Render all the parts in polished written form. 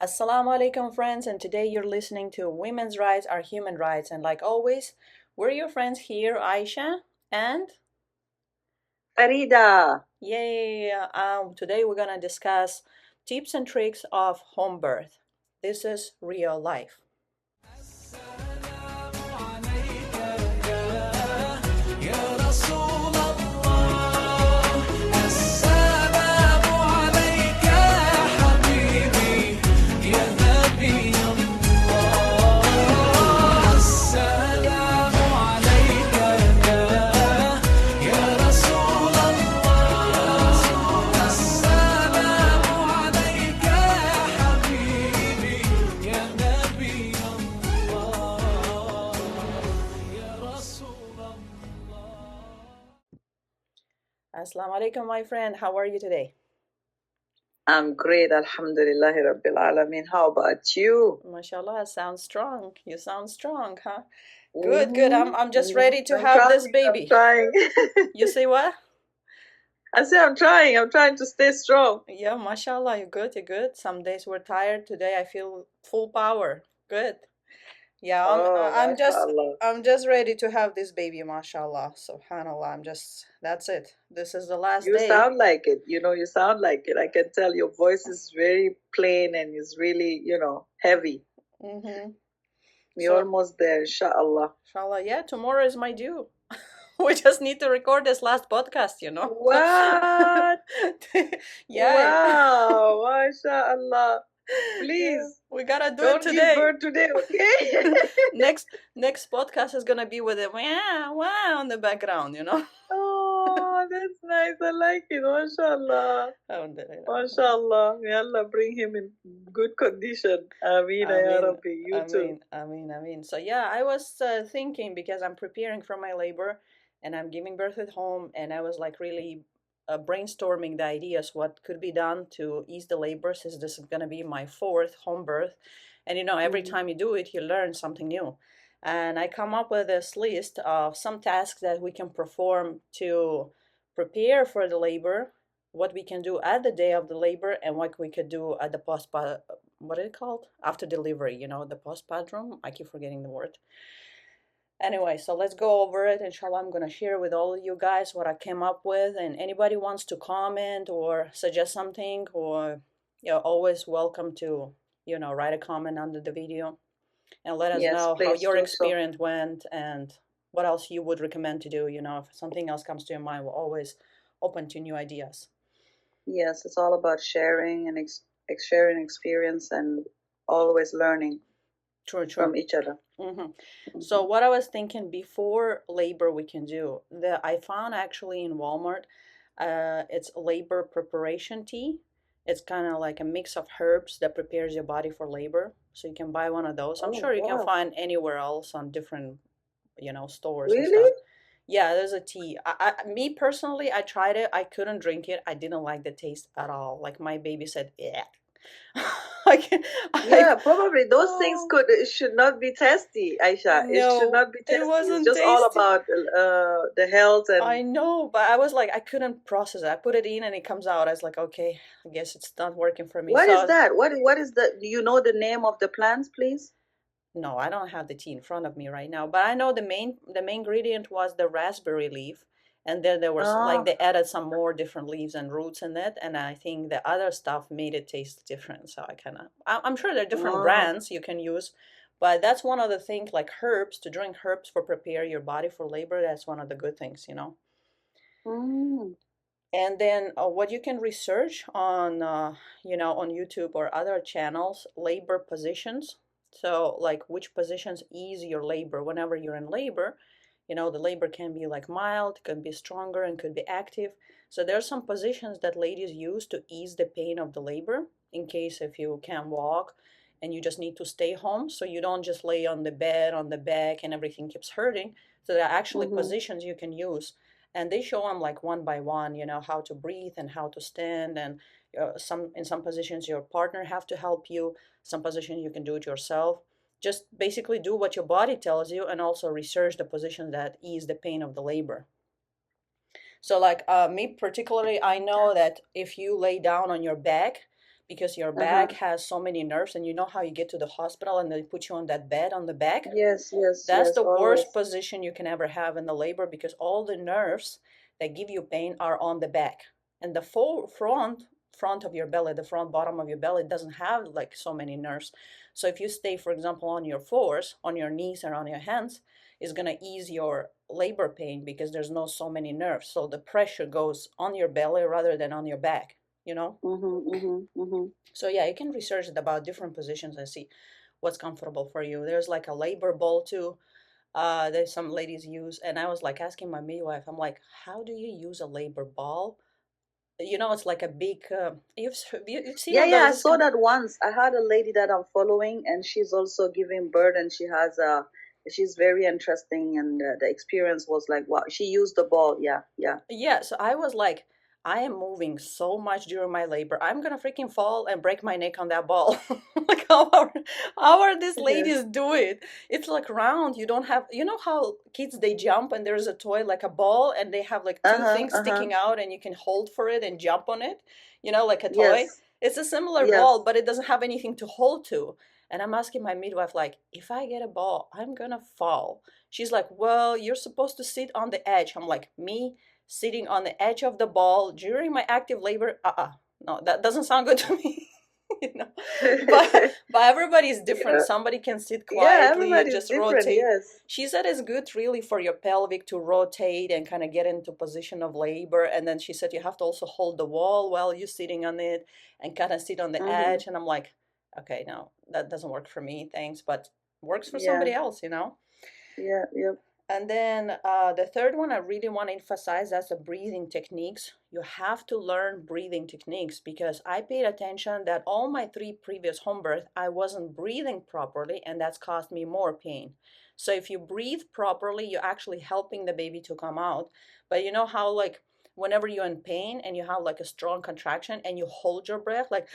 Assalamu alaikum, friends, and today you're listening to Women's Rights Are Human Rights. And like always, we're your friends here, Aisha and Farida. yay! Today we're gonna discuss tips and tricks of home birth. This is real life. Assalamu alaikum, my friend. How are you today? I'm great, Alhamdulillahi Rabbil Alameen. How about you? MashaAllah, sounds strong. You sound strong, huh? Good, good. I'm just ready to I'm have trying. this I'm baby. trying. You say what? I say I'm trying. I'm trying to stay strong. Yeah, mashallah, you're good, you're good. Some days we're tired. Today I feel full power. Good. Yeah, Oh, I'm just mashallah. I'm just ready to have this baby, mashallah. Subhanallah. That's it. This is the last You day. sound like it. You sound like it. I can tell your voice is very plain and is really, heavy. Mm-hmm. You're almost there, inshallah. Inshallah, yeah, tomorrow is my due. We just need to record this last podcast. What? Yeah. Wow, mashallah. Yeah, Please, we gotta do it don't give today. birth today, okay? Next podcast is gonna be with a wow wow in the background. Oh, that's nice. I like it. MashaAllah. Alhamdulillah. MashaAllah. May Allah bring him in good condition. Ameen, Ya Amin, Rabbi. You too. amin. So yeah, I was thinking because I'm preparing for my labor and I'm giving birth at home, and I was like really brainstorming the ideas what could be done to ease the labor since this is gonna be my fourth home birth, and every Mhm. time you do it, you learn something new. And I come up with this list of some tasks that we can perform to prepare for the labor, what we can do at the day of the labor, and what we could do at the what is it called? After delivery, the postpartum. I keep forgetting the word. Anyway, so let's go over it. Inshallah, I'm going to share with all of you guys what I came up with. And anybody wants to comment or suggest something, or you're always welcome to, write a comment under the video and let us Yes, know how please your do so. experience went and what else you would recommend to do. If something else comes to your mind, we're always open to new ideas. Yes, it's all about sharing and sharing experience and always learning True, from true. each other. So what I was thinking before labor we can do that I found actually in Walmart, it's labor preparation tea. It's kind of like a mix of herbs that prepares your body for labor. So you can buy one of those. I'm Oh, sure you can wow. find anywhere else on different, stores and Really? stuff. Yeah, there's a tea. Me personally, I tried it. I couldn't drink it. I didn't like the taste at all. Like my baby said, yeah. I can, Yeah, I, probably those things oh, it should not be tasty, Aisha. It should no, not be it tasty. It's wasn't just all tasty. about the health and I know, but I was like, I couldn't process it. I put it in and it comes out. I was like, okay, I guess it's not working for me. what is So, that? What is the? Do you know the name of the plants, please? no, I don't have the tea in front of me right now, but I know the main ingredient was the raspberry leaf, and then there was like Oh, they added some more different leaves and roots in it, and I think the other stuff made it taste different. So I'm sure there are different oh, brands you can use, but that's one of the things like herbs to drink herbs for prepare your body for labor. That's one of the good things. mm, And then what you can research on YouTube or other channels, labor positions. So like which positions ease your labor whenever you're in labor. The labor can be like mild, can be stronger, and could be active. So there are some positions that ladies use to ease the pain of the labor in case if you can't walk and you just need to stay home. So you don't just lay on the bed, on the back, and everything keeps hurting. So there are actually mm-hmm. positions you can use, and they show them like one by one, how to breathe and how to stand, and in some positions your partner have to help you, some positions you can do it yourself. Just basically do what your body tells you, and also research the positions that ease the pain of the labor. So like me particularly, I know that if you lay down on your back, because your back Uh-huh. has so many nerves, and you know how you get to the hospital and they put you on that bed on the back. Yes, yes, That's yes, the worst always. position you can ever have in the labor, because all the nerves that give you pain are on the back. And the full front of your belly, the front bottom of your belly doesn't have like so many nerves. So if you stay, for example, on your floors, on your knees or on your hands, it's going to ease your labor pain because there's no so many nerves. So the pressure goes on your belly rather than on your back, you know? Mm-hmm, mm-hmm, mm-hmm. So yeah, you can research it about different positions and see what's comfortable for you. There's like a labor ball too, there's some ladies use, and I was like asking my midwife, I'm like, how do you use a labor ball? You know, it's like a big you've seen Yeah, on yeah, I those saw that once. I had a lady that I'm following, and she's also giving birth, and she's very interesting, and the experience was like, wow, she used the ball. Yeah, yeah. Yeah, so I was like, I am moving so much during my labor. I'm gonna freaking fall and break my neck on that ball. Like how are these ladies do it? It's like round. You don't have, you know how kids they jump and there's a toy like a ball and they have like two Uh-huh, things uh-huh. sticking out and you can hold for it and jump on it, you know, like a toy. Yes, It's a similar ball, yes. but it doesn't have anything to hold to. And I'm asking my midwife, like, if I get a ball, I'm gonna fall. She's like, well, you're supposed to sit on the edge. I'm like, me? Sitting on the edge of the ball during my active labor, no, that doesn't sound good to me. You know, but everybody's different. Yeah, Somebody can sit yeah, quietly and everybody's just different. rotate. Yes. She said it's good really for your pelvic to rotate and kind of get into position of labor. And then she said you have to also hold the wall while you're sitting on it and kind of sit on the Mm-hmm. edge. And I'm like, okay, no, that doesn't work for me, thanks, but works for Yeah, somebody else, you know. yeah, yeah. And then the third one I really want to emphasize, that's the breathing techniques. You have to learn breathing techniques, because I paid attention that all my three previous home birth, I wasn't breathing properly, and that's caused me more pain. So if you breathe properly, you're actually helping the baby to come out. But you know how like whenever you're in pain and you have like a strong contraction and you hold your breath like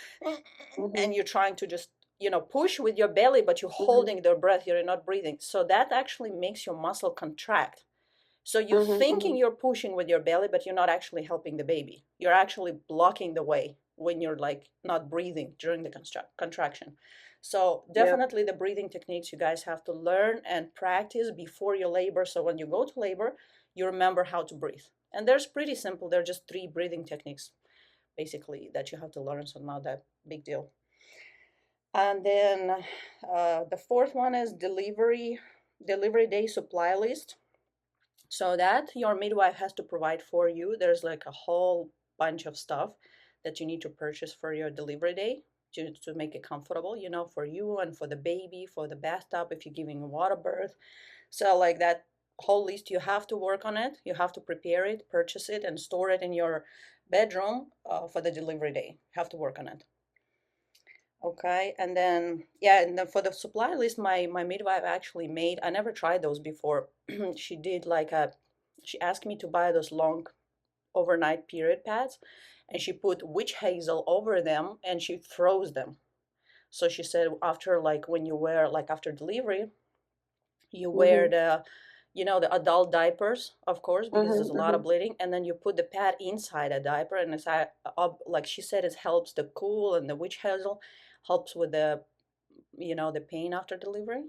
Mm-hmm, and you're trying to just push with your belly, but you're mm-hmm, holding the breath, you're not breathing, so that actually makes your muscle contract. So you're mm-hmm, thinking mm-hmm. you're pushing with your belly, but you're not actually helping the baby, you're actually blocking the way when you're like not breathing during the contraction. So Yeah. definitely the breathing techniques you guys have to learn and practice before you labor, so when you go to labor you remember how to breathe. And there's pretty simple, they're just three breathing techniques basically that you have to learn, so not that big deal. And then the fourth one is delivery day supply list. So that your midwife has to provide for you. There's like a whole bunch of stuff that you need to purchase for your delivery day to make it comfortable, for you and for the baby, for the bathtub if you're giving a water birth. So like that whole list, you have to work on it. You have to prepare it, purchase it, and store it in your bedroom for the delivery day. You have to work on it. Okay, and then yeah, and then for the supply list, my midwife actually made. I never tried those before. She did like she asked me to buy those long overnight period pads, and she put witch hazel over them, and she froze them. So she said after like when you wear like after delivery, you wear Mm-hmm, the adult diapers, of course, because there's a mm-hmm, lot mm-hmm. of bleeding, and then you put the pad inside a diaper, and it's like she said, it helps the cool, and the witch hazel helps with the pain after delivery.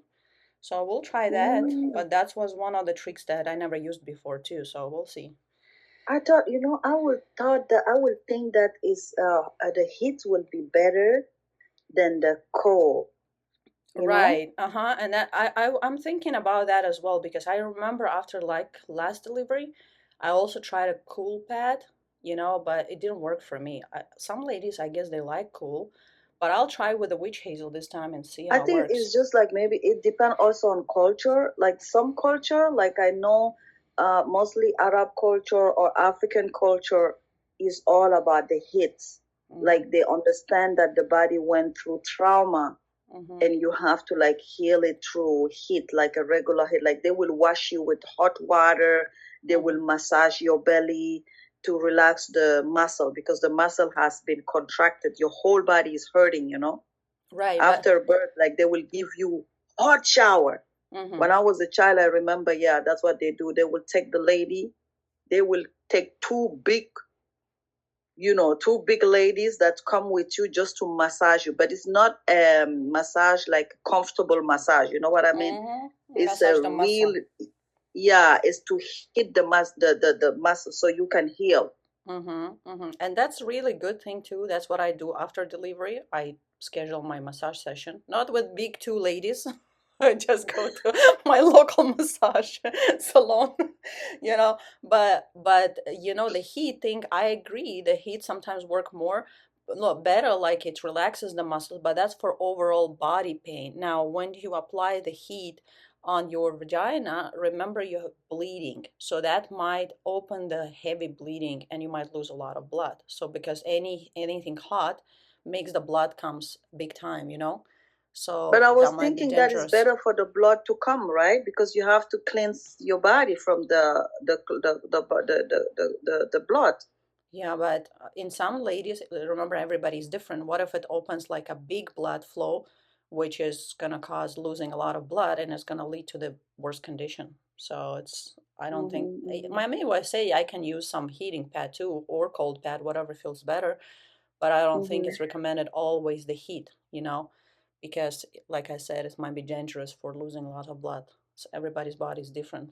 So we'll try that, Mm. but that was one of the tricks that I never used before too, so we'll see. I thought, I would think that is the heat will be better than the cold, you know? Right, uh-huh, and that I'm thinking about that as well, because I remember after like last delivery I also tried a cool pad, but it didn't work for me. Some ladies, I guess they like cool, but I'll try with the witch hazel this time and see I how it think works. it's just like maybe it depends also on culture. Like some culture, like I know mostly Arab culture or African culture is all about the hits. Mm-hmm. Like they understand that the body went through trauma Mm-hmm. and you have to like heal it through heat, like a regular heat. Like they will wash you with hot water, they Mm-hmm. will massage your belly to relax the muscle because the muscle has been contracted. Your whole body is hurting, Right, but after birth. Like they will give you hot shower. mm-hmm. When I was a child, I remember, yeah, that's what they do. They will take the lady, they will take two big two big ladies that come with you just to massage you, but it's not massage like comfortable massage. You know what I mean? It's Massage a the real, muscle. yeah, it's to hit the muscle so you can heal. And that's really good thing too. That's what I do after delivery. I schedule my massage session, not with big two ladies. I just go to my local massage salon, you know. But the heat thing, I agree. The heat sometimes work more, no, better, like it relaxes the muscles, but that's for overall body pain. Now, when you apply the heat on your vagina, remember you're bleeding. So that might open the heavy bleeding and you might lose a lot of blood. So because anything hot makes the blood comes big time. But So I that was might be thinking that is dangerous. better for the blood to come, right? Because you have to cleanse your body from the blood. Yeah, but in some ladies, remember everybody's different. What if it opens like a big blood flow, which is gonna cause losing a lot of blood and it's gonna lead to the worst condition. So I don't think, Mm-hmm, my may was say I can use some heating pad too or cold pad, whatever feels better, but I don't think mm-hmm, it's recommended always the heat, because like I said, it might be dangerous for losing a lot of blood. So everybody's body is different.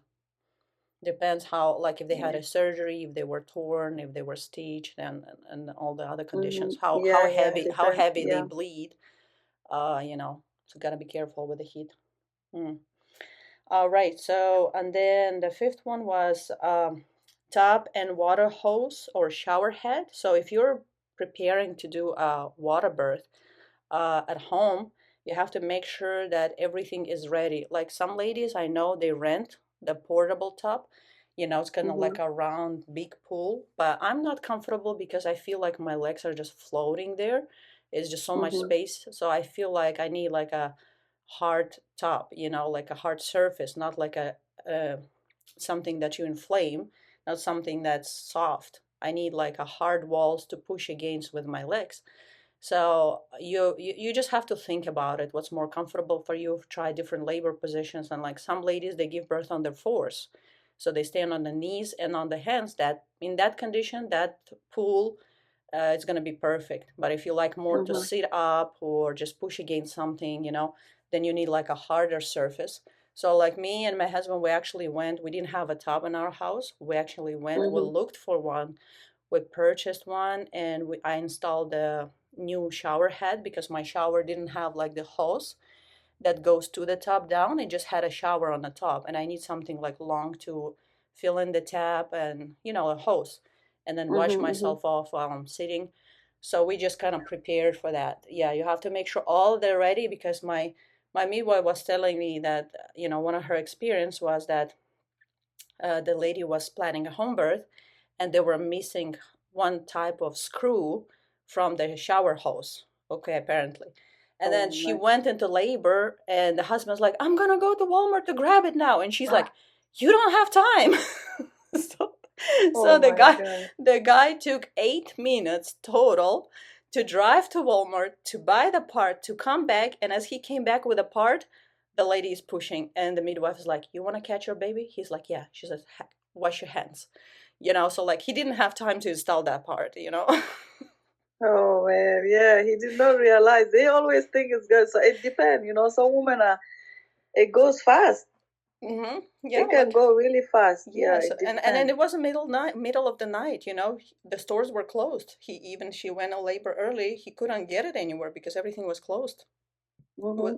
Depends how, like if they had yeah. a surgery, if they were torn, if they were stitched, and all the other Mm-hmm. conditions. How Yeah, yeah, heavy how depends. heavy they Yeah. bleed. So gotta be careful with the heat. Mm. All right. So and then the fifth one was tub and water hose or shower head. So if you're preparing to do a water birth at home, you have to make sure that everything is ready. Like some ladies I know, they rent the portable tub. It's kind of Mm-hmm, like a round big pool, but I'm not comfortable because I feel like my legs are just floating there. It's just so much mm-hmm, space. So I feel like I need like a hard top, like a hard surface, not like a something that you inflame, not something that's soft. I need like a hard walls to push against with my legs. So you just have to think about it. What's more comfortable for you? Try different labor positions. And like some ladies, they give birth on their fours, so they stand on the knees and on the hands. That in that condition, that pool, it's gonna be perfect. But if you like more to mm-hmm, sit up or just push against something, then you need like a harder surface. So like me and my husband, we actually went. We didn't have a tub in our house. We actually went. We mm-hmm, looked for one. We purchased one, and I installed the new shower head because my shower didn't have like the hose that goes to the tub down. It just had a shower on the top, and I need something like long to fill in the tap and a hose, and then wash mm-hmm, myself off while I'm sitting. So we just kind of prepared for that. Yeah, you have to make sure all they're ready because my midwife was telling me that one of her experience was that the lady was planning a home birth and they were missing one type of screw from the shower hose. Okay, apparently. And then oh she my. went into labor, and the husband's like, I'm gonna go to Walmart to grab it now. And she's like, you don't have time. so, Oh so the my guy God. the guy took 8 minutes total to drive to Walmart to buy the part to come back, and as he came back with a part, the lady is pushing, and the midwife is like, you want to catch your baby? He's like, yeah. She says, wash your hands. So like he didn't have time to install that part. Oh man, yeah, he did not realize. They always think it's good. So it depends, some women are, it goes fast. Yeah, It can like go really fast. Yeah, yes, it and then depends. it was middle of the night. The stores were closed. She went on labor early. He couldn't get it anywhere because everything was closed.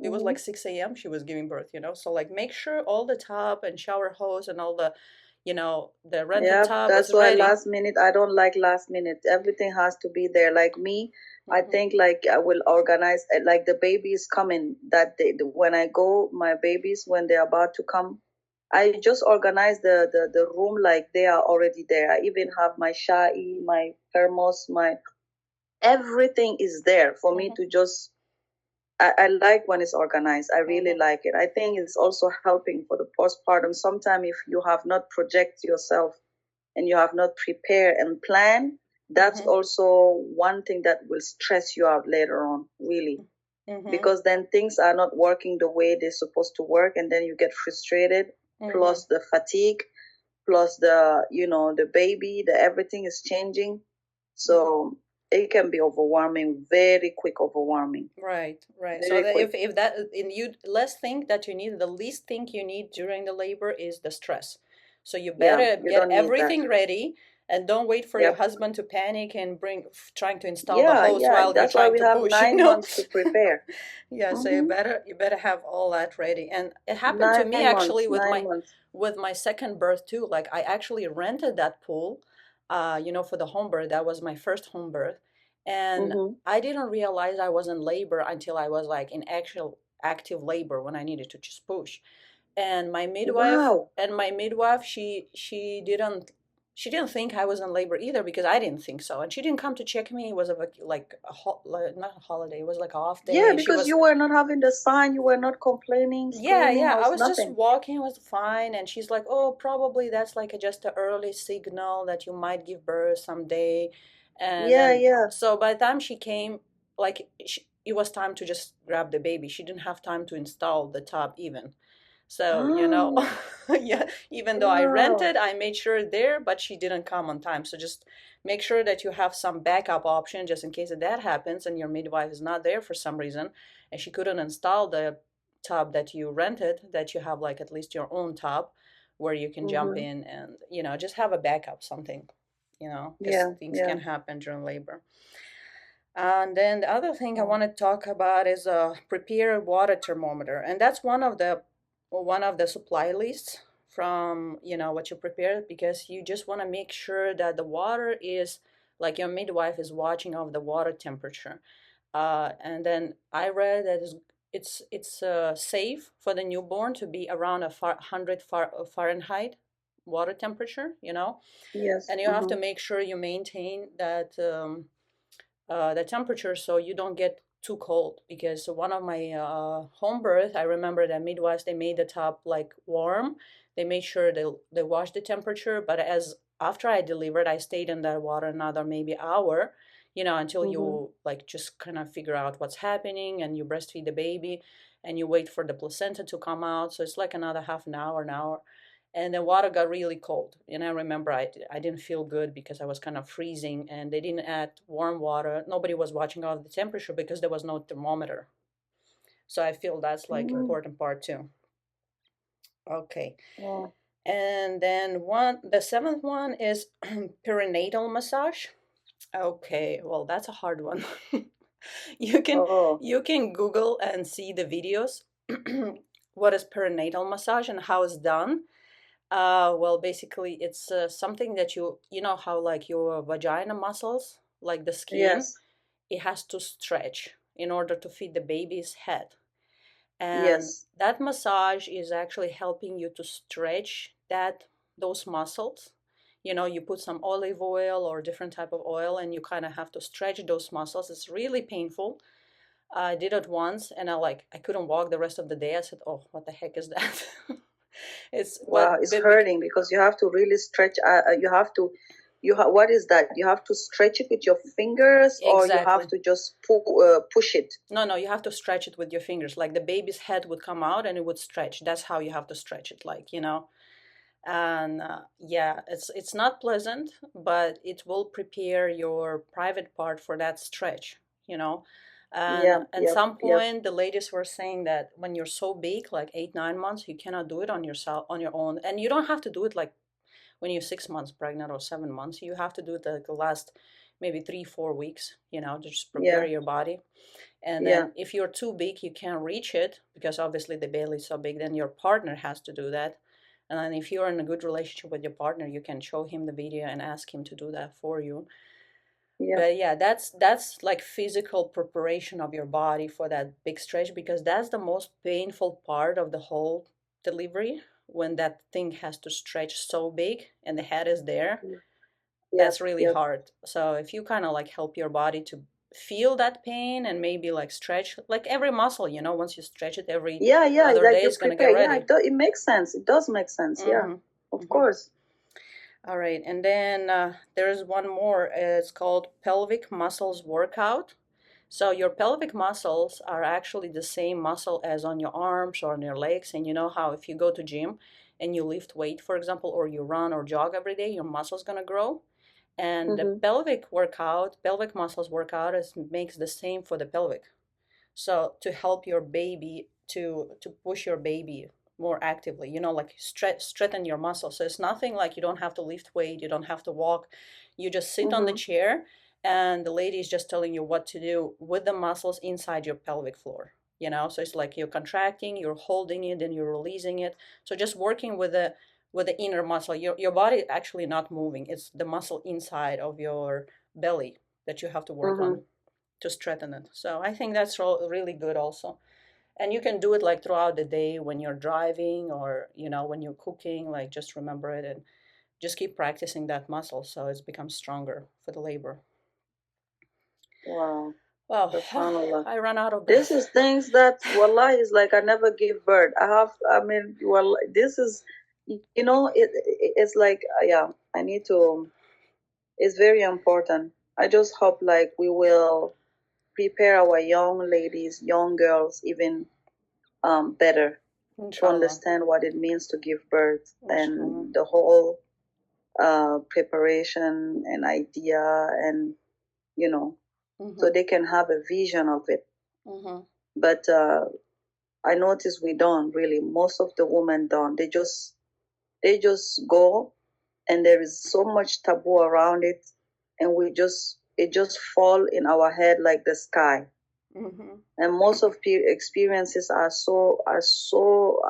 It was Mm-hmm. like 6 a.m. she was giving birth. So like make sure all the tub and shower hose and all the rented Yeah, tub that's was why ready. last minute, I don't like last minute. Everything has to be there. Like me, I Hmm. think like I will organize, like the baby is coming that day. When I go, my babies, when they're about to come, I just organize the room like they are already there. I even have my shai, my thermos, my everything is there for me Hmm. to just I like when it's organized. I really Hmm. like it. I think it's also helping for the postpartum. Sometimes if you have not project yourself and you have not prepared and planned, that's Hmm. also one thing that will stress you out later on, really. Hmm. Because then things are not working the way they're supposed to work, and then you get frustrated, Hmm. plus the fatigue, plus the baby, the everything is changing. So it can be overwhelming, very quick overwhelming, Right, right. So very that quick. if that and you less think that you need, the least thing you need during the labor is the stress. So you Yeah, better you get don't need that. everything ready and don't wait for your Yep. husband to panic and trying to install the Yeah, hose yeah. while you're That's why trying we to have push, you nine know? months to prepare. Yeah, so Mm-hmm. you better have all that ready. And it happened to me 9 months, actually 9 months. with my second birth too. Like I actually rented that pool, for the home birth. That was my first home birth. And Mm-hmm. I didn't realize I was in labor until I was like in actual active labor when I needed to just push. And Wow. my midwife, she didn't think I was in labor either because I didn't think so, and she didn't come to check me. It was like not a holiday. It was like an off Yeah, day. She because was you were not having the sign, you were not complaining, Yeah, screaming, yeah. or I was just nothing. walking, it was fine, and she's like, "Oh, probably that's like just an early signal that you might give birth someday." And Yeah, then, yeah. so by the time she came, it was time to just grab the baby. She didn't have time to install the tub even. So, Oh, yeah, even though I wow. rented, I made sure there, but she didn't come on time. So just make sure that you have some backup option just in case that happens and your midwife is not there for some reason and she couldn't install the tub that you rented, that you have like at least your own tub where you can jump Mm-hmm. in and, just have a backup, something, because Yeah, things yeah. can happen during labor. And then the other thing I Oh, want to talk about is a prepare water thermometer, and that's one of the supply lists from what you prepared, because you just want to make sure that the water is like your midwife is watching of the water temperature. And then I read that it's safe for the newborn to be around 100 Fahrenheit water temperature, yes. and you have to Mm-hmm. make sure you maintain that. The temperature so you don't get too cold, because one of my home birth, I remember that midwives, they made the top like warm. They made sure they washed the temperature, but as after I delivered, I stayed in that water another maybe hour, until Mm-hmm. you like just kind of figure out what's happening, and you breastfeed the baby and you wait for the placenta to come out. So it's like another half an hour, and the water got really cold. And I remember I didn't feel good because I was kind of freezing, and they didn't add warm water. Nobody was watching out the temperature because there was no thermometer. So I feel that's like Mm-hmm. important part too. Okay. Oh, And then the seventh one is perinatal massage. Okay, well that's a hard one. you can oh, you can Google and see the videos. What is perinatal massage and how it's done. Well, basically, it's something that you know how like your vagina muscles, like the skin, yes, it has to stretch in order to fit the baby's head. And yes. that massage is actually helping you to stretch those muscles. You put some olive oil or different type of oil, and you kind of have to stretch those muscles. It's really painful. I did it once, and I couldn't walk the rest of the day. I said, "Oh, what the heck is that?" It's Wow, it's hurting because you have to really stretch. You have to, what is that? You have to stretch it with your fingers, or you have exactly. to just push it. No, no, you have to stretch it with your fingers. Like the baby's head would come out and it would stretch. That's how you have to stretch it, And yeah, it's not pleasant, but it will prepare your private part for that stretch, you know. And Yeah, at yep, some yep. point, the ladies were saying that when you're so big, like 8, 9 months, you cannot do it on yourself on your own, and you don't have to do it like when you're 6 months pregnant or 7 months. You have to do it the last maybe 3, 4 weeks, to just prepare Yeah, your body. And yeah, then if you're too big, you can't reach it because obviously the belly is so big, then your partner has to do that. And then if you're in a good relationship with your partner, you can show him the video and ask him to do that for you. yeah, But yeah, that's like physical preparation of your body for that big stretch, because that's the most painful part of the whole delivery, when that thing has to stretch so big and the head is there. yep, That's really yep. hard. So if you kind of like help your body to feel that pain and maybe like stretch like every muscle, once you stretch it every Yeah, yeah. other Like day, you it's gonna get prepare. Yeah, ready. it makes sense. It does make sense. Yeah, Mm-hmm. of Mm-hmm. course. All right, and then there's one more. It's called pelvic muscles workout. So your pelvic muscles are actually the same muscle as on your arms or on your legs. And you know how if you go to gym and you lift weight, for example, or you run or jog every day, your muscle's gonna grow. And the Mm-hmm. pelvic muscles workout makes the same for the pelvic. So to help your baby to push your baby more actively, like strengthen your muscles. So it's nothing like you don't have to lift weight, you don't have to walk, you just sit on the Mm-hmm. chair, and the lady is just telling you what to do with the muscles inside your pelvic floor. So it's like you're contracting, you're holding it, and you're releasing it. So just working with the inner muscle. Your body actually not moving. It's the muscle inside of your belly that you have to work Mm-hmm. on to strengthen it. So I think that's really good also. And you can do it like throughout the day when you're driving or, when you're cooking, like just remember it and just keep practicing that muscle so it becomes stronger for the labor. Wow. Well, Subhanallah. I ran out of This breath. is things that wallah is like I never give birth. I mean, well, this is, it's like, yeah, I need to, it's very important. I just hope like we will prepare our young ladies, young girls, even better to Inshallah. understand what it means to give birth Inshallah. and the whole preparation and idea and, you know, so Mm-hmm. they can have a vision of it. Mm-hmm. But I notice we don't really. Most of the women don't. They just go, and there is so much taboo around it, and it just fall in our head like the sky. Mm-hmm. And most of experiences are so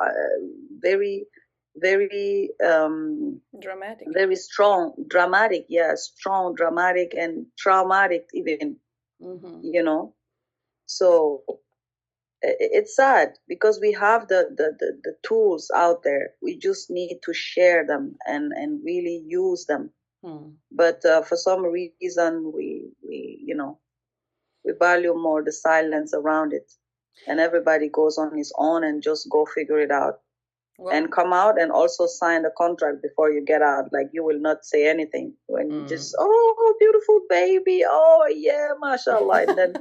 very very Dramatic. very strong, dramatic, yeah, strong, dramatic, and traumatic even. Mm-hmm. You know, so it's sad because we have the tools out there. We just need to share them and really use them. Hmm. But for some reason, we value more the silence around it, and everybody goes on his own and just go figure it out and Well, come out and also sign the contract before you get out. Like you will not say anything when you just, mm. oh, beautiful baby, oh yeah, mashallah, and then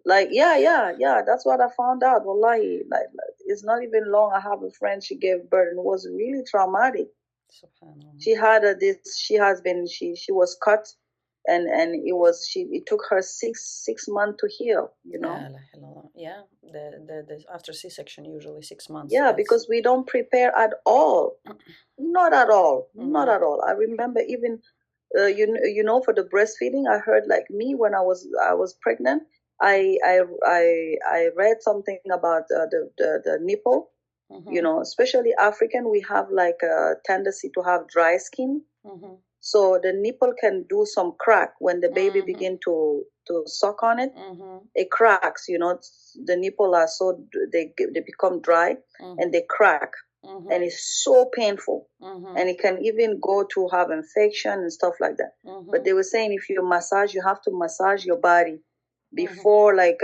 like, yeah, that's what I found out. Wallahi, like it's not even long. I have a friend, she gave birth and it was really traumatic. Subhanallah. She had she has been, she was cut, and it took her six months to heal. Yeah, la ilaha yeah. The after C-section usually 6 months. Yeah, That's. because we don't prepare at all. Not at all. Not Mm-hmm. at all. I remember even for the breastfeeding, I heard like me when I was pregnant. I read something about the nipple. Mm-hmm. Especially African, we have like a tendency to have dry skin. Mm-hmm. So the nipple can do some crack when the baby Mm-hmm. begin to suck on it. Mm-hmm. It cracks. The nipple are so they become dry and Mm-hmm. they crack, and Mm-hmm. it's so painful, Mm-hmm. and it can even go to have infection and stuff like that. But Mm-hmm. they were saying if you have to massage your body Mm-hmm. before, like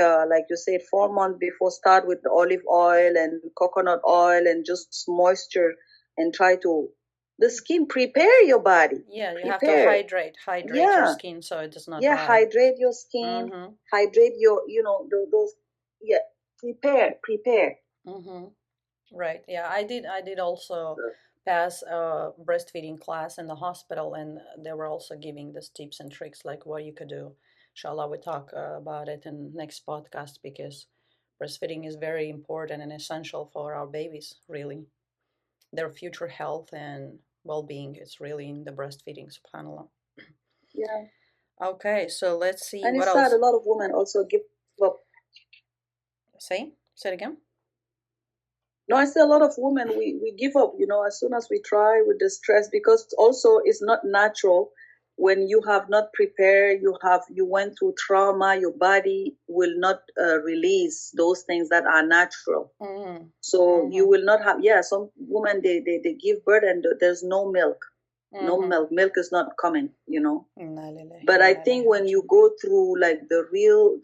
you said, 4 months before, start with olive oil and coconut oil and just moisture, and try to the skin, prepare your body, Yeah, you have to prepare. hydrate your Yeah, skin so it does not yeah, dry. hydrate your skin, Mm-hmm. hydrate your, those, yeah, prepare. Mm-hmm. Right. Yeah, I did also pass a breastfeeding class in the hospital, and they were also giving us tips and tricks like what you could do. Inshallah, we talk about it in next podcast because breastfeeding is very important and essential for our babies, really. Their future health and well-being is really in the breastfeeding, subhanallah. Yeah, Okay, so let's see and what it's sad, a else. lot of women also give up. Say it again. No, I say a lot of women, we give up, as soon as we try with the stress, because also it's not natural. When you have not prepared, you went through trauma, your body will not release those things that are natural. Mm-hmm. So you Mm-hmm. will not have, yeah, some women, they give birth and there's no milk. No Mm-hmm. milk is not coming. Inna lillahi But wa I inna think ilaihi when you raji'un. go through like the real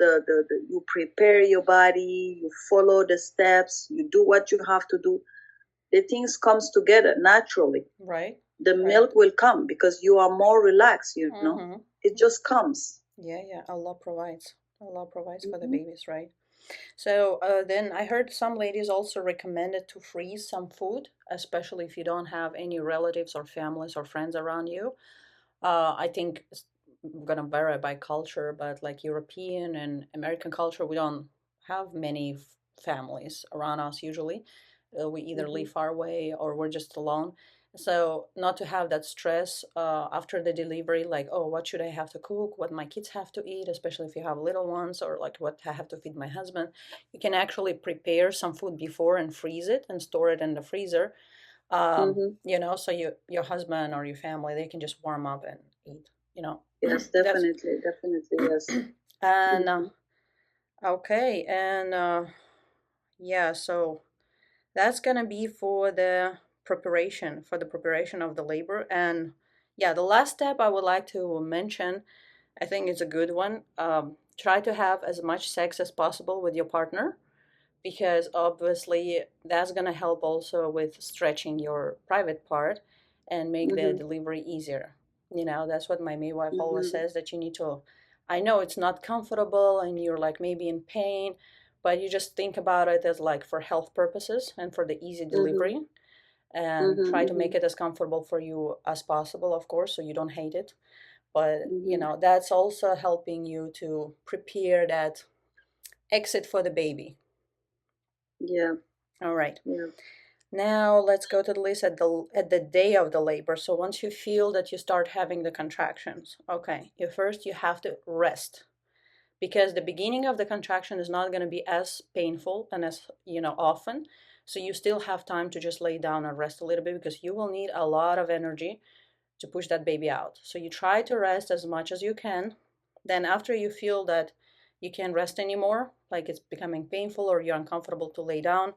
you prepare your body, you follow the steps, you do what you have to do, the things comes together naturally. Right, The right. milk will come because you are more relaxed. Mm-hmm. It just comes. Yeah, yeah. Allah provides. Allah provides for the Hmm. babies, right? So then I heard some ladies also recommended to freeze some food, especially if you don't have any relatives or families or friends around you. I think it's gonna vary by culture, but like European and American culture, we don't have many families around us usually. We either Mm-hmm. live far away or we're just alone. So not to have that stress after the delivery, like, oh, what should I have to cook? What my kids have to eat, especially if you have little ones, or like what I have to feed my husband. You can actually prepare some food before and freeze it and store it in the freezer, Mm-hmm. so your husband or your family, they can just warm up and eat, you know. Yes, That's definitely, definitely, yes. and Mm-hmm. okay, and yeah, so that's gonna be for the preparation of the labor. And yeah, the last step I would like to mention, I think it's a good one. Try to have as much sex as possible with your partner, because obviously that's going to help also with stretching your private part and make the Mm-hmm. delivery easier. That's what my midwife always Mm-hmm. says, that you need to, I know it's not comfortable and you're like maybe in pain, but you just think about it as like for health purposes and for the easy Mm-hmm. delivery, and try to Mm-hmm. make it as comfortable for you as possible, of course, so you don't hate it. But Mm-hmm. that's also helping you to prepare that exit for the baby. Yeah, All right. yeah. Now let's go to the list at the day of the labor. So once you feel that you start having the contractions, okay, you have to rest, because the beginning of the contraction is not going to be as painful and as often. So you still have time to just lay down and rest a little bit, because you will need a lot of energy to push that baby out. So you try to rest as much as you can. Then after you feel that you can't rest anymore, like it's becoming painful or you're uncomfortable to lay down,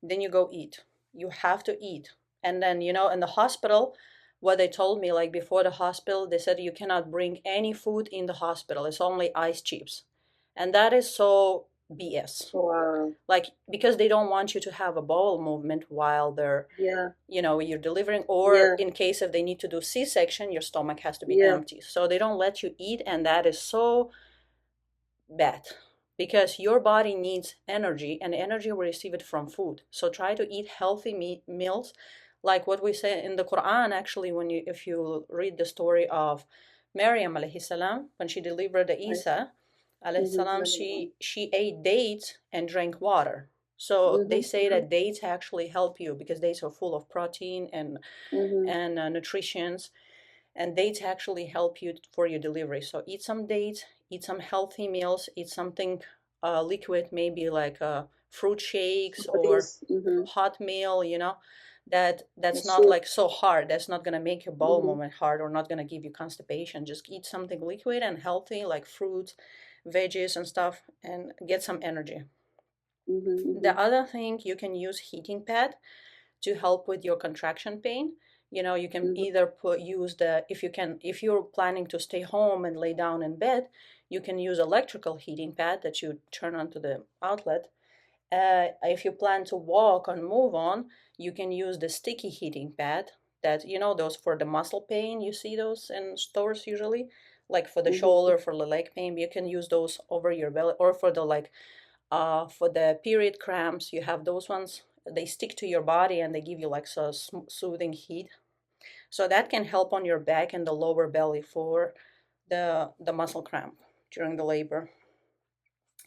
then you go eat. You have to eat. And then, in the hospital, what they told me, like before the hospital, they said you cannot bring any food in the hospital. It's only ice chips. And that is so BS. Wow. Like, because they don't want you to have a bowel movement while they're, Yeah, you're delivering, or yeah, in case if they need to do C-section, your stomach has to be yeah. empty. So they don't let you eat, and that is so bad, because your body needs energy, and energy will receive it from food. So try to eat healthy meals, like what we say in the Quran. Actually, if you read the story of Maryam alayhi salam, when she delivered the I see. Isa alayhi salam, Mm-hmm. she ate dates and drank water. So they Mm-hmm. say Mm-hmm. that dates actually help you, because dates are full of protein and Mm-hmm. nutritions, and dates actually help you for your delivery. So eat some dates, eat some healthy meals, eat something liquid, maybe like fruit shakes or Bodies. Mm-hmm. hot meal, that's The not soup. like so hard. That's not going to make your bowel Mm-hmm. movement hard, or not going to give you constipation. Just eat something liquid and healthy, like fruits, veggies and stuff, and get some energy. Mm-hmm. The Mm-hmm. other thing, you can use heating pad to help with your contraction pain. You can Mm-hmm. either use if you're planning to stay home and lay down in bed, you can use electrical heating pad that you turn onto the outlet. If you plan to walk and move on, you can use the sticky heating pad, that those for the muscle pain. You see those in stores usually, like for the Mm-hmm. shoulder, for the leg pain. You can use those over your belly, or for the period cramps, you have those ones. They stick to your body and they give you like so soothing heat. So that can help on your back and the lower belly for the muscle cramp during the labor.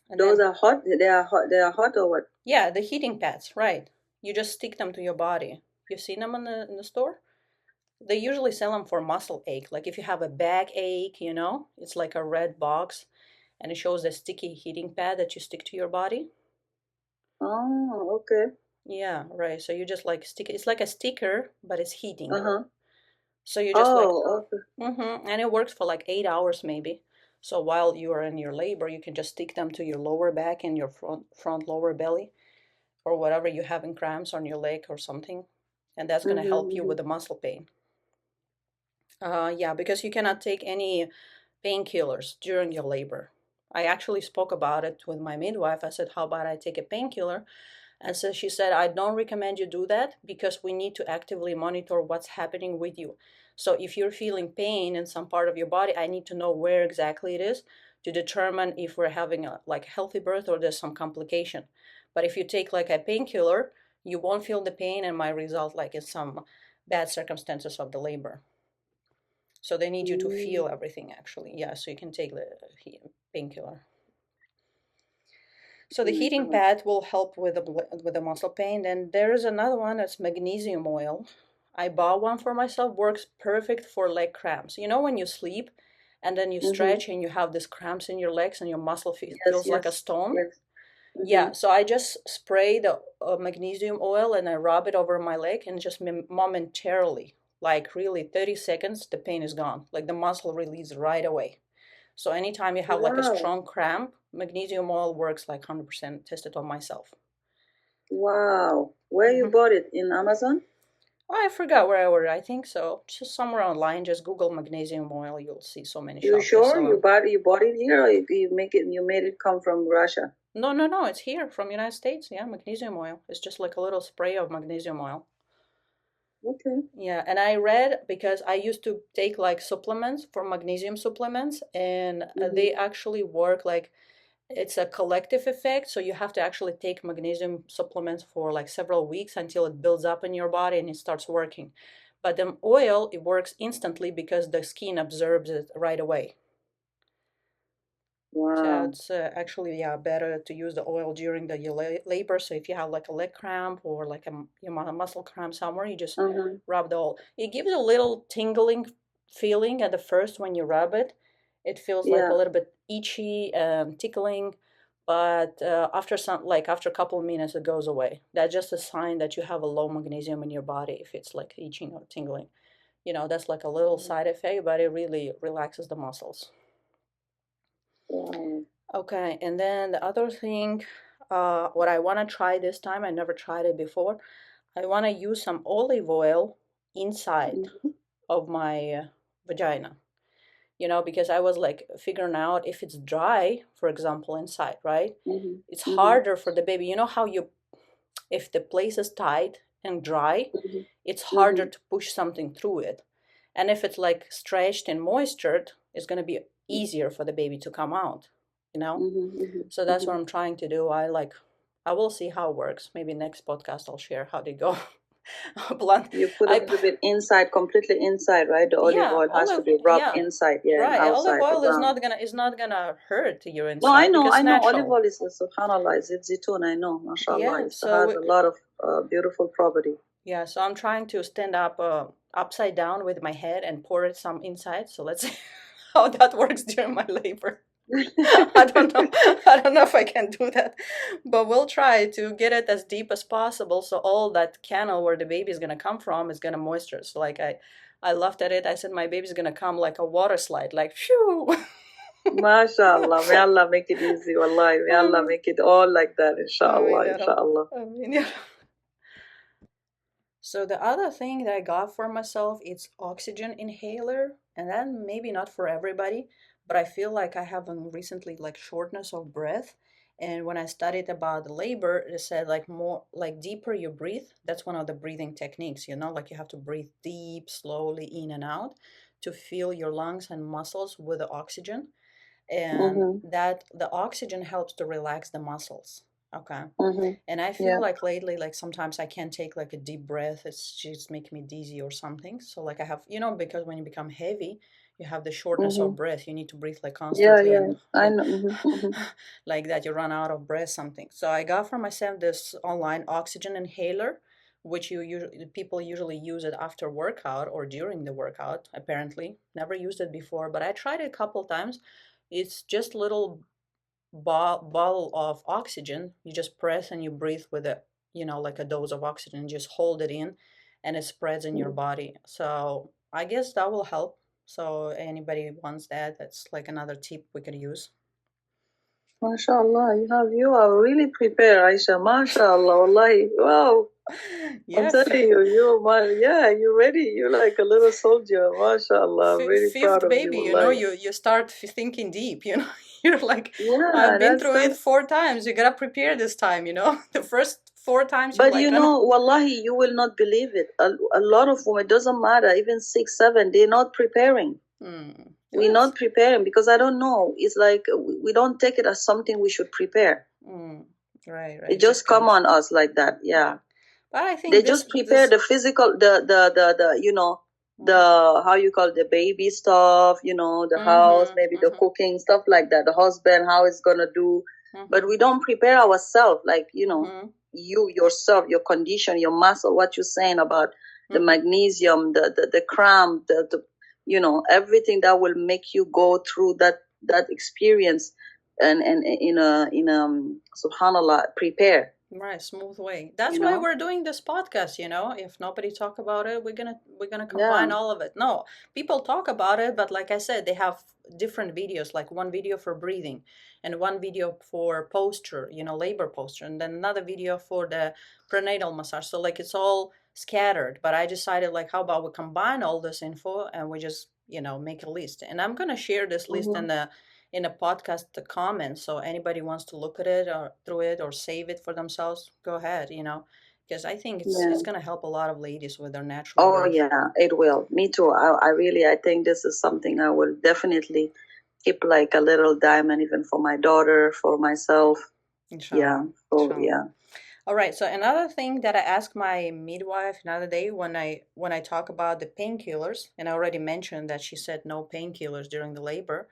And Those then, are hot. They are hot. They are hot or what? yeah, the heating pads, right? You just stick them to your body. You've seen them in the store? They usually sell them for muscle ache. Like if you have a back ache, it's like a red box, and it shows the sticky heating pad that you stick to your body. Oh, okay. Yeah, right. So you just like stick it. It's like a sticker, but it's heating. Uh-huh. So you just like, Oh, okay. and it works for like 8 hours maybe. So while you are in your labor, you can just stick them to your lower back and your front lower belly, or whatever you have in cramps on your leg or something, and that's gonna help you Mm-hmm. with the muscle pain. Yeah, because you cannot take any painkillers during your labor. I actually spoke about it with my midwife. I said, "How about I take a painkiller?" And so she said, I don't recommend you do that, because we need to actively monitor what's happening with you. So if you're feeling pain in some part of your body, I need to know where exactly it is, to determine if we're having a like healthy birth or there's some complication. But if you take like a painkiller, you won't feel the pain and might result like in some bad circumstances of the labor. So they need you to feel Mm. everything actually. Yeah, so you can take the painkiller. So Oh the my heating God. pad will help with the muscle pain. And there is another one that's magnesium oil. I bought one for myself. Works perfect for leg cramps. You know when you sleep and then you Mm-hmm. stretch and you have these cramps in your legs and your muscle Yes, feels like a yes, stone? yes. Mm-hmm. Yeah, so I just spray the magnesium oil and I rub it over my leg and just momentarily, like really 30 seconds, the pain is gone. Like the muscle release right away. So anytime you have like a Wow. strong cramp, magnesium oil works like 100%. Tested on myself. Wow. Where you Hmm. bought it? In Amazon? I forgot where I ordered. I think so. Just somewhere online. Just Google magnesium oil. You'll see so many You shops that sure sell them. you bought it here, or you made it come from Russia? No, no, no. It's here from United States. Yeah, magnesium oil. It's just like a little spray of magnesium oil. Okay. Yeah, and I read because I used to take like supplements for magnesium supplements, and Mm-hmm. they actually work like it's a collective effect. So you have to actually take magnesium supplements for like several weeks until it builds up in your body and it starts working. But the oil, it works instantly because the skin absorbs it right away. So Wow. it's actually, yeah, better to use the oil during the labor. So if you have like a leg cramp or like a muscle cramp somewhere, you just Mm-hmm. rub the oil. It gives a little tingling feeling at the first when you rub it. It feels like a Yeah. little bit itchy and tickling, but after a couple of minutes, it goes away. That's just a sign that you have a low magnesium in your body if it's like itching or tingling. That's like a little Mm. side effect, but it really relaxes the muscles. Wow. Okay, and then the other thing, what I want to try this time, I never tried it before. I want to use some olive oil inside Mm-hmm. of my vagina, because I was like figuring out if it's dry, for example, inside, right? It's Mm-hmm. Mm-hmm. harder for the baby. You know how if the place is tight and dry, it's harder Mm-hmm. to push something through it. And if it's like stretched and moistured, it's going to be easier for the baby to come out, you know? Mm-hmm. So Mm-hmm. that's Mm-hmm. what I'm trying to do. I will see how it works. Maybe next podcast I'll share how they go. Blunt. You put a I little bit inside, completely inside, right? The olive Yeah, oil has to olive. be rubbed Yeah, inside, yeah, and right. Olive outside oil around. is not gonna hurt your No, inside because I it's know. Olive natural. oil is subhanallah, it's zitun. I know, mashallah. Yeah. It So has a lot of beautiful property. yeah. So I'm trying to stand up upside down with my head and pour it some inside. So let's see how that works during my labor. I don't know. I don't know if I can do that, but we'll try to get it as deep as possible. So all that canal where the baby is gonna come from is gonna moisture. So like I laughed at it. I said my baby's gonna come like a water slide, like phew. MashaAllah. May Allah make it easy, wallahi. May Allah Um, make it all like that, I mean, inshallah, inshallah. yeah. So the other thing that I got for myself is oxygen inhaler, and then maybe not for everybody, but I feel like I have recently like shortness of breath. And when I studied about the labor, it said like more like deeper you breathe. That's one of the breathing techniques, like you have to breathe deep, slowly in and out to fill your lungs and muscles with the oxygen, and Mm-hmm. that the oxygen helps to relax the muscles. Okay. Mm-hmm. And I feel Yeah. like lately, like sometimes I can't take like a deep breath. It's just making me dizzy or something. So like I have, because when you become heavy, you have the shortness Mm-hmm. of breath. You need to breathe like Yeah, constantly, yeah. and I know. Mm-hmm. Mm-hmm. like that you run out of breath, something. So I got for myself this online oxygen inhaler, which people usually use it after workout or during the workout. Apparently, never used it before, but I tried it a couple times. It's just little bottle of oxygen. You just press and you breathe with it, like a dose of oxygen. Just hold it in, and it spreads in your body. So I guess that will help. So anybody wants that, that's like another tip we could use. MashaAllah, you are really prepared, Aisha. MashaAllah, wallahi. Wow. I'm Yeah, telling you, yeah, you're ready. You're like a little soldier. MashaAllah. I'm really proud fifth of you, baby. wallahi. You start thinking deep. You're like, Yeah, I've been through it that's 4 times. You gotta prepare this time. The first 4 times you're But like, oh, no. wallahi, you will not believe it. A lot of women, it doesn't matter, even 6, 7, they're not preparing. We're Yes. not preparing because I don't know. It's like we don't take it as something we should prepare. Right, It just just do come it. on us like that. Yeah. Yeah. But I They think this just prepare this the physical, the the, how you call it, the baby stuff, the house, maybe the cooking stuff like that, the husband, how it's gonna do. But we don't prepare ourselves, like, you yourself, your condition, your muscle, what you're saying about the magnesium, the cramp, the everything that will make you go through that experience, and in a subhanallah, prepare. Right, smooth way. That's why we're doing this podcast, If nobody talk about it, we're gonna combine Yeah. all of it. No, people talk about it, but like I said, they have different videos, like one video for breathing and one video for posture, labor posture, and then another video for the prenatal massage. So like it's all scattered, but I decided like how about we combine all this info and we just, make a list. And I'm gonna share this list Mm-hmm. in a podcast comments. So anybody wants to look at it or through it or save it for themselves, go ahead, because I think it's Yeah. going to help a lot of ladies with their natural Oh birth. yeah, it will. Me too. I think this is something I will definitely keep like a little diamond, even for my daughter, for myself. Yeah. Inshallah. So Inshallah. yeah. All right. So another thing that I asked my midwife another day when I talk about the painkillers, and I already mentioned that she said no painkillers during the labor.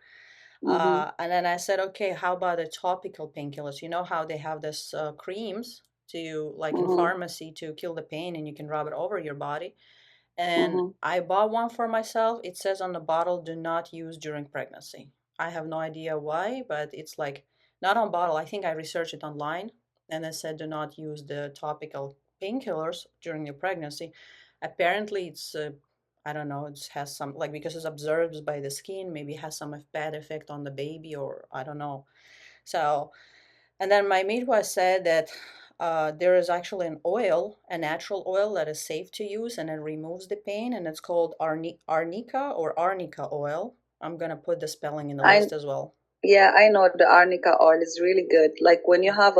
Mm-hmm. And then I said, okay, how about the topical painkillers? You know how they have this creams to like in Mm-hmm. pharmacy to kill the pain, and you can rub it over your body. And Mm-hmm. I bought one for myself. It says on the bottle, do not use during pregnancy. I have no idea why, but it's like not on bottle. I think I researched it online and it said do not use the topical painkillers during your pregnancy. Apparently, I don't know, it has some, like, because it's absorbed by the skin, maybe it has some bad effect on the baby, or I don't know. So, and then my midwife said that there is actually an oil, a natural oil that is safe to use and it removes the pain, and it's called Arnica or Arnica oil. I'm gonna put the spelling in the I list as well. Yeah, I know the arnica oil is really good. Like when you have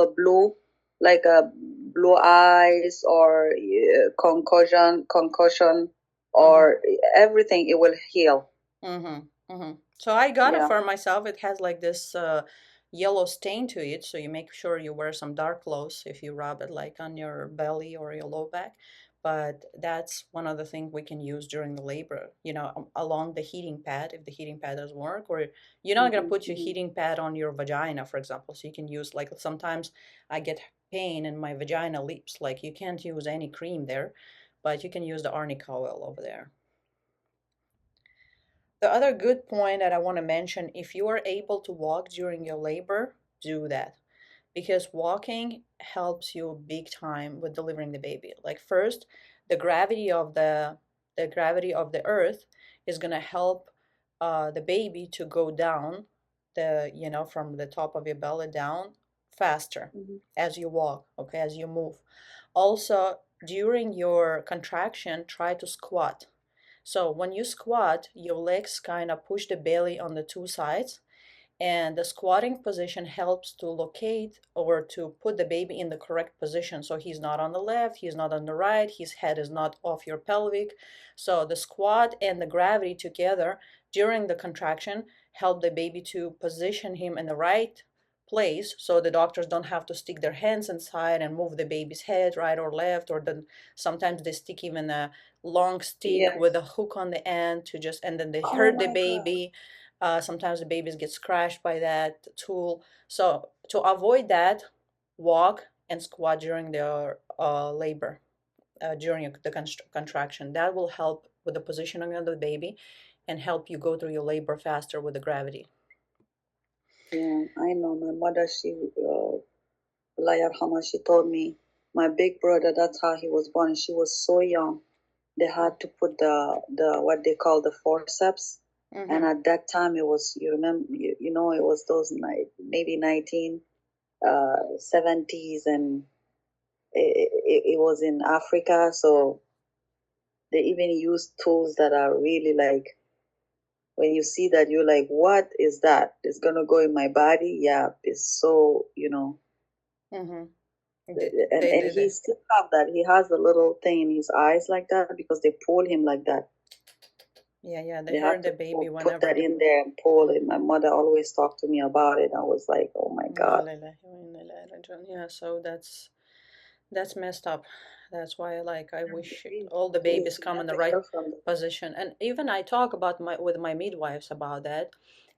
like a blue eyes or concussion, Mm-hmm. or everything, it will heal. Mm-hmm. Mm-hmm. So I got it Yeah. for myself. It has like this yellow stain to it, so you make sure you wear some dark clothes if you rub it like on your belly or your low back. But that's one of the things we can use during the labor, along the heating pad if the heating pad doesn't work, or you're not gonna Hmm. put your Hmm. heating pad on your vagina, for example. So you can use like sometimes I get pain in my vagina lips. Like you can't use any cream there, but you can use the arnica oil over there. The other good point that I want to mention, if you are able to walk during your labor, do that because walking helps you big time with delivering the baby. Like first, the gravity of the earth is going to help the baby to go down from the top of your belly down faster Hmm. as you walk, okay, as you move. Also, during your contraction, try to squat. So when you squat, your legs kind of push the belly on the two sides, and the squatting position helps to locate or to put the baby in the correct position. So he's not on the left, he's not on the right, his head is not off your pelvic. So the squat and the gravity together during the contraction help the baby to position him in the right place, so the doctors don't have to stick their hands inside and move the baby's head right or left, or then sometimes they stick even a long stick with Yes. a hook on the end to just, and then they Oh hurt the my God. baby. Sometimes the babies get scratched by that tool. So to avoid that, walk and squat during their labor, during the contraction. That will help with the positioning of the baby and help you go through your labor faster with the gravity. Yeah, I know. My mother, Allah yarhamha, she told me, my big brother, that's how he was born. She was so young. They had to put the what they call the forceps, and Mm-hmm. at that time it was, you remember, it was those maybe 1970s, and it was in Africa, so they even use tools that are really like, when you see that, you're like, what is that? It's gonna go in my body? Yeah, it's so, Mm-hmm. and he still have that. He has a little thing in his eyes like that because they pull him like that. Yeah, yeah, they They have hurt the to baby put whenever that the. in there and pull it. My mother always talked to me about it. I was like, oh my Inna God. lillahi wa inna ilaihi raji'un. Yeah, so that's messed up. That's why, like, I wish Please, all the please, babies we come in have the the right help from the. position. And even I talk about my with my midwives about that,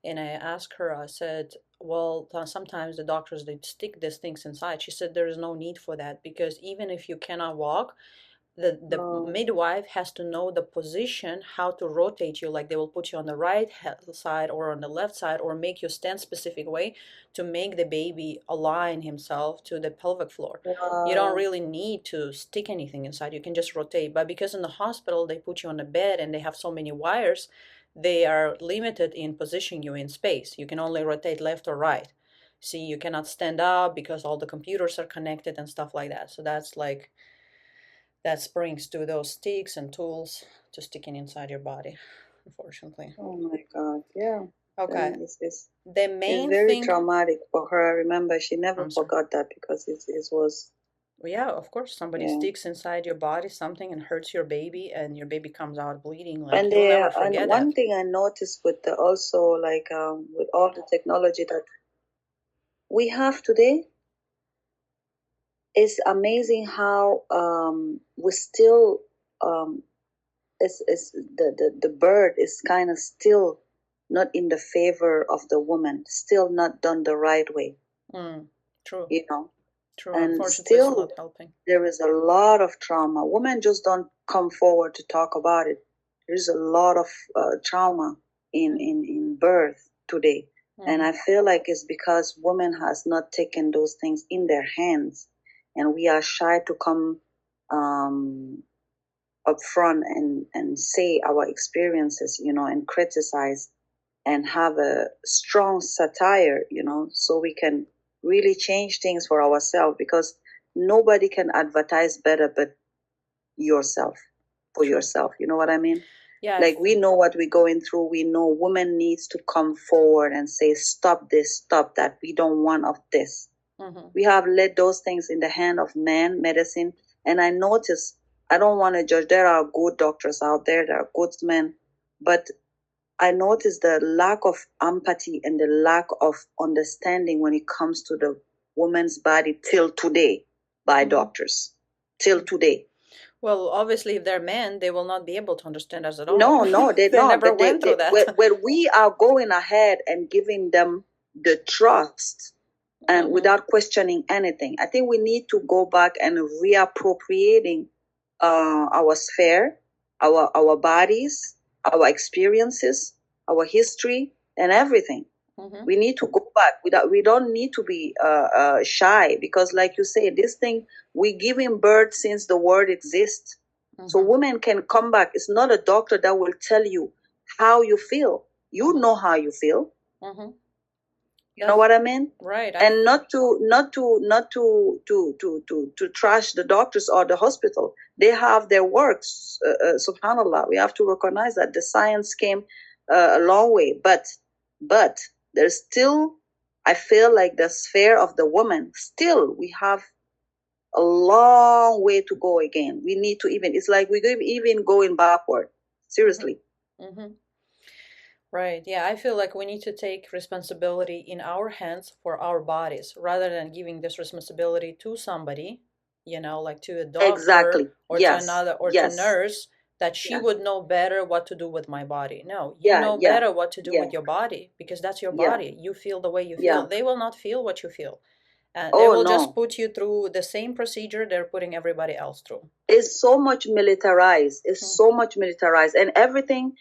and I asked her. I said, "Well, sometimes the doctors they stick these things inside." She said, "There is no need for that because even if you cannot walk, the No, midwife has to know the position, how to rotate you. Like they will put you on the right side or on the left side, or make you stand specific way to make the baby align himself to the pelvic floor. You don't wow, really need to stick anything inside. You can just rotate. But because in the hospital they put you on the bed and they have so many wires, they are limited in positioning you in space. You can only rotate left or right. See, you cannot stand up because all the computers are connected and stuff like that. So that's like that brings to those sticks and tools to sticking inside your body, unfortunately. oh my God, yeah. Okay. Then The it's main very thing, traumatic for her. I remember she never I'm sorry. forgot that because it was, Well, yeah, of course, somebody yeah. sticks inside your body something and hurts your baby, and your baby comes out bleeding. Like, And you'll never and forget one that. thing I noticed with the also like with all the technology that we have today, it's amazing how we still um, is the bird is kind of still not in the favor of the woman, still not done the right way, Mm, true, you know. true. And Unfortunately, it's not still, helping. there is a lot of trauma. Women just don't come forward to talk about it. There's a lot of trauma Mm-hmm. in birth today. And Mm-hmm. I feel like it's because women has not taken those things in their hands. And we are shy to come um, up front and say our experiences, and criticize and have a strong satire, so we can really change things for ourselves because nobody can advertise better but yourself for True. yourself. You know what I mean? Yeah. Like we know what we're going through. We know women needs to come forward and say, stop this, stop that. We don't want of this. Mm-hmm. We have let those things in the hand of man, medicine. And I notice, I don't want to judge. There are good doctors out there, there are good men, but I noticed the lack of empathy and the lack of understanding when it comes to the woman's body till today by Mm-hmm. doctors. Till today. Well, obviously, if they're men, they will not be able to understand us at all. No, no, they're They not. never But went through that. when we are going ahead and giving them the trust and Mm-hmm. without questioning anything, I think we need to go back and reappropriating our sphere, our bodies, our experiences, our history, and everything. Mm-hmm. We need to go back. We don't need to be shy because, like you say, this thing we give him birth since the world exists. So Mm-hmm. women can come back. It's not a doctor that will tell you how you feel. You Mm-hmm. know how you feel. Mm-hmm. You know what I mean? Right. And not to trash the doctors or the hospital. They have their works. Subhanallah, we have to recognize that the science came a long way, but there's still. I feel like the sphere of the woman. Still, we have a long way to go again. We need to even. It's like we're even going backward. Mm-hmm. Seriously. Mm-hmm. Right. Yeah, I feel like we need to take responsibility in our hands for our bodies rather than giving this responsibility to somebody, like to a doctor Exactly. or to Yes. another or to Yes. nurse that she Yeah. would know better what to do with my body. No, you Yeah. know Yeah. better what to do Yeah. with your body because that's your Yeah. body. You feel the way you feel. Yeah. They will not feel what you feel. And they Oh will just no. put you through the same procedure they're putting everybody else through. It's so much militarized. It's Hmm. so much militarized, and everything.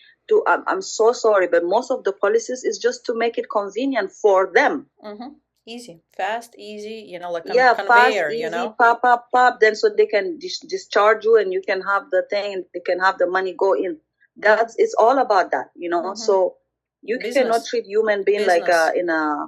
I'm so sorry, but most of the policies is just to make it convenient for them. Mm-hmm. Easy, fast, easy, like Yeah, fast, conveyor, easy, pop, pop, pop. Then so they can discharge you, and you can have the thing. They can have the money go in. That's it's all about that. Mm-hmm. So you cannot Business. treat human being like Business. in a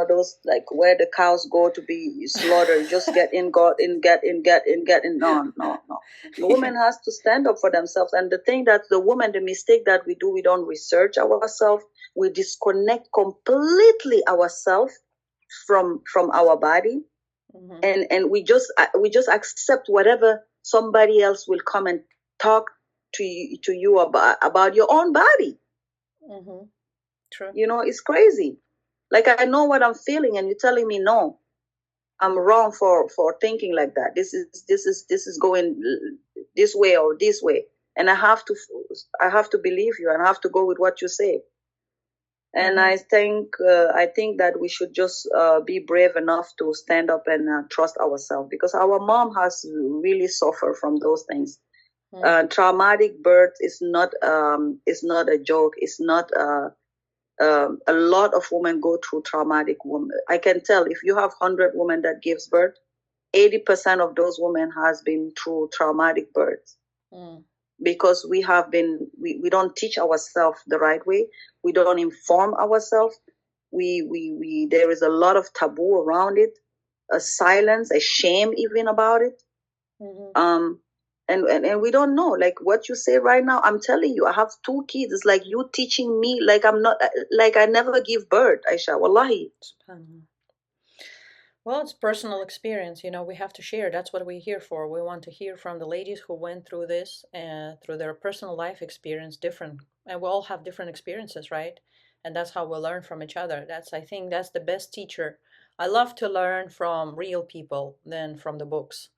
those like where the cows go to be slaughtered. Just get in, go in, get in, get in, get in. No, no, no. The Yeah. woman has to stand up for themselves. And the thing that the woman, the mistake that we do, we don't research ourselves. We disconnect completely ourselves from our body, Mm-hmm. and we just accept whatever somebody else will come and talk to you about your own body. Mm-hmm. True. It's crazy. Like I know what I'm feeling, and you're telling me no. I'm wrong for thinking like that. This is going this way or this way, and I have to believe you, and I have to go with what you say. And Mm-hmm. I think that we should just be brave enough to stand up and trust ourselves, because our mom has really suffered from those things. Mm. Traumatic birth is not a joke. It's not a lot of women go through traumatic women. I can tell if you have 100 women that gives birth, 80% of those women has been through traumatic births, Mm. because we don't teach ourselves the right way. We don't inform ourselves. We there is a lot of taboo around it, a silence, a shame even about it. Mm-hmm. um and we don't know, like what you say right now. I'm telling you, I have two kids. It's like you teaching me, like I'm not, like I never give birth, Aisha, wallahi. Well, it's personal experience, we have to share. That's what we're here for. We want to hear from the ladies who went through this and through their personal life experience, different. And we all have different experiences, right? And that's how we learn from each other. I think that's the best teacher. I love to learn from real people than from the books.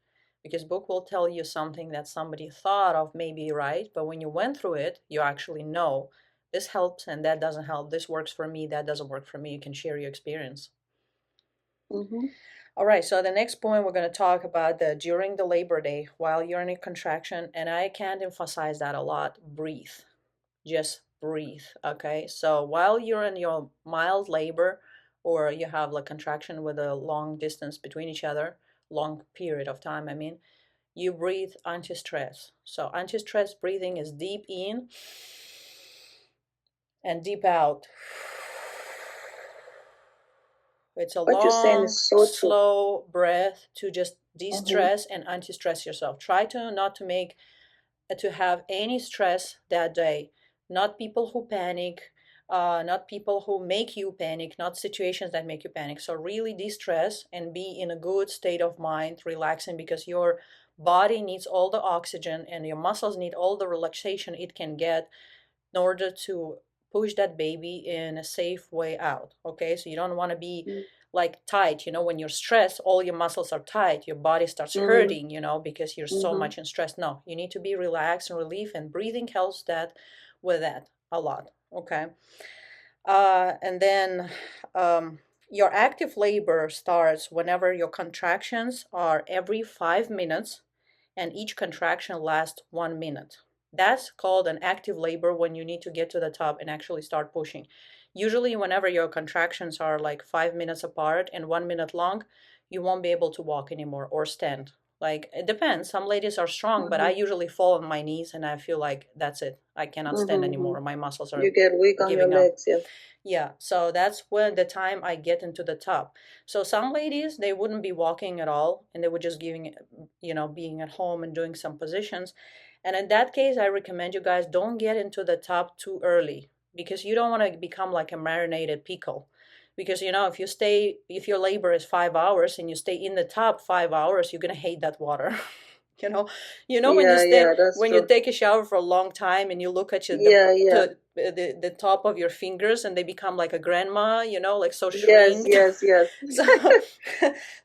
Because book will tell you something that somebody thought of maybe right, but when you went through it, you actually know this helps and that doesn't help. This works for me, that doesn't work for me. You can share your experience. Mm-hmm. All right, so the next point we're going to talk about the during the labor day while you're in a contraction, and I can't emphasize that a lot. Breathe, just breathe. Okay, so while you're in your mild labor, or you have like contraction with a long distance between each other, long period of time, I mean, you breathe anti-stress. So anti-stress breathing is deep in and deep out. It's a What you're saying is long, so true. slow breath to just Mm-hmm. de-stress and anti-stress yourself. Try to not to make to have any stress that day. Not people who panic, not people who make you panic, not situations that make you panic. So really de-stress and be in a good state of mind, relaxing, because your body needs all the oxygen and your muscles need all the relaxation it can get in order to push that baby in a safe way out. Okay, so you don't want to be like tight. When you're stressed, all your muscles are tight, your body starts Mm-hmm. hurting, because you're so Mm-hmm. much in stress. No, you need to be relaxed and relief, and breathing helps that with that a lot. Okay. And then your active labor starts whenever your contractions are every 5 minutes and each contraction lasts 1 minute. That's called an active labor when you need to get to the top and actually start pushing. Usually, whenever your contractions are like 5 minutes apart and 1 minute long, you won't be able to walk anymore or stand. Like, it depends. Some ladies are strong, but I Mm-hmm. usually fall on my knees and I feel like that's it. I cannot stand Mm-hmm. anymore. My muscles are You get weak on your giving up. legs, yeah. Yeah, so that's when the time I get into the top. So some ladies, they wouldn't be walking at all and they would just being at home and doing some positions. And in that case, I recommend you guys don't get into the top too early because you don't want to become like a marinated pickle. Because if your labor is 5 hours and you stay in the top 5 hours, you're gonna hate that water. You know, when you Yeah, stand yeah, that's when you true. take a shower for a long time and you look at Yeah, yeah. the top of your fingers and they become like a grandma, like so Yes, shrinked. yes, yes. So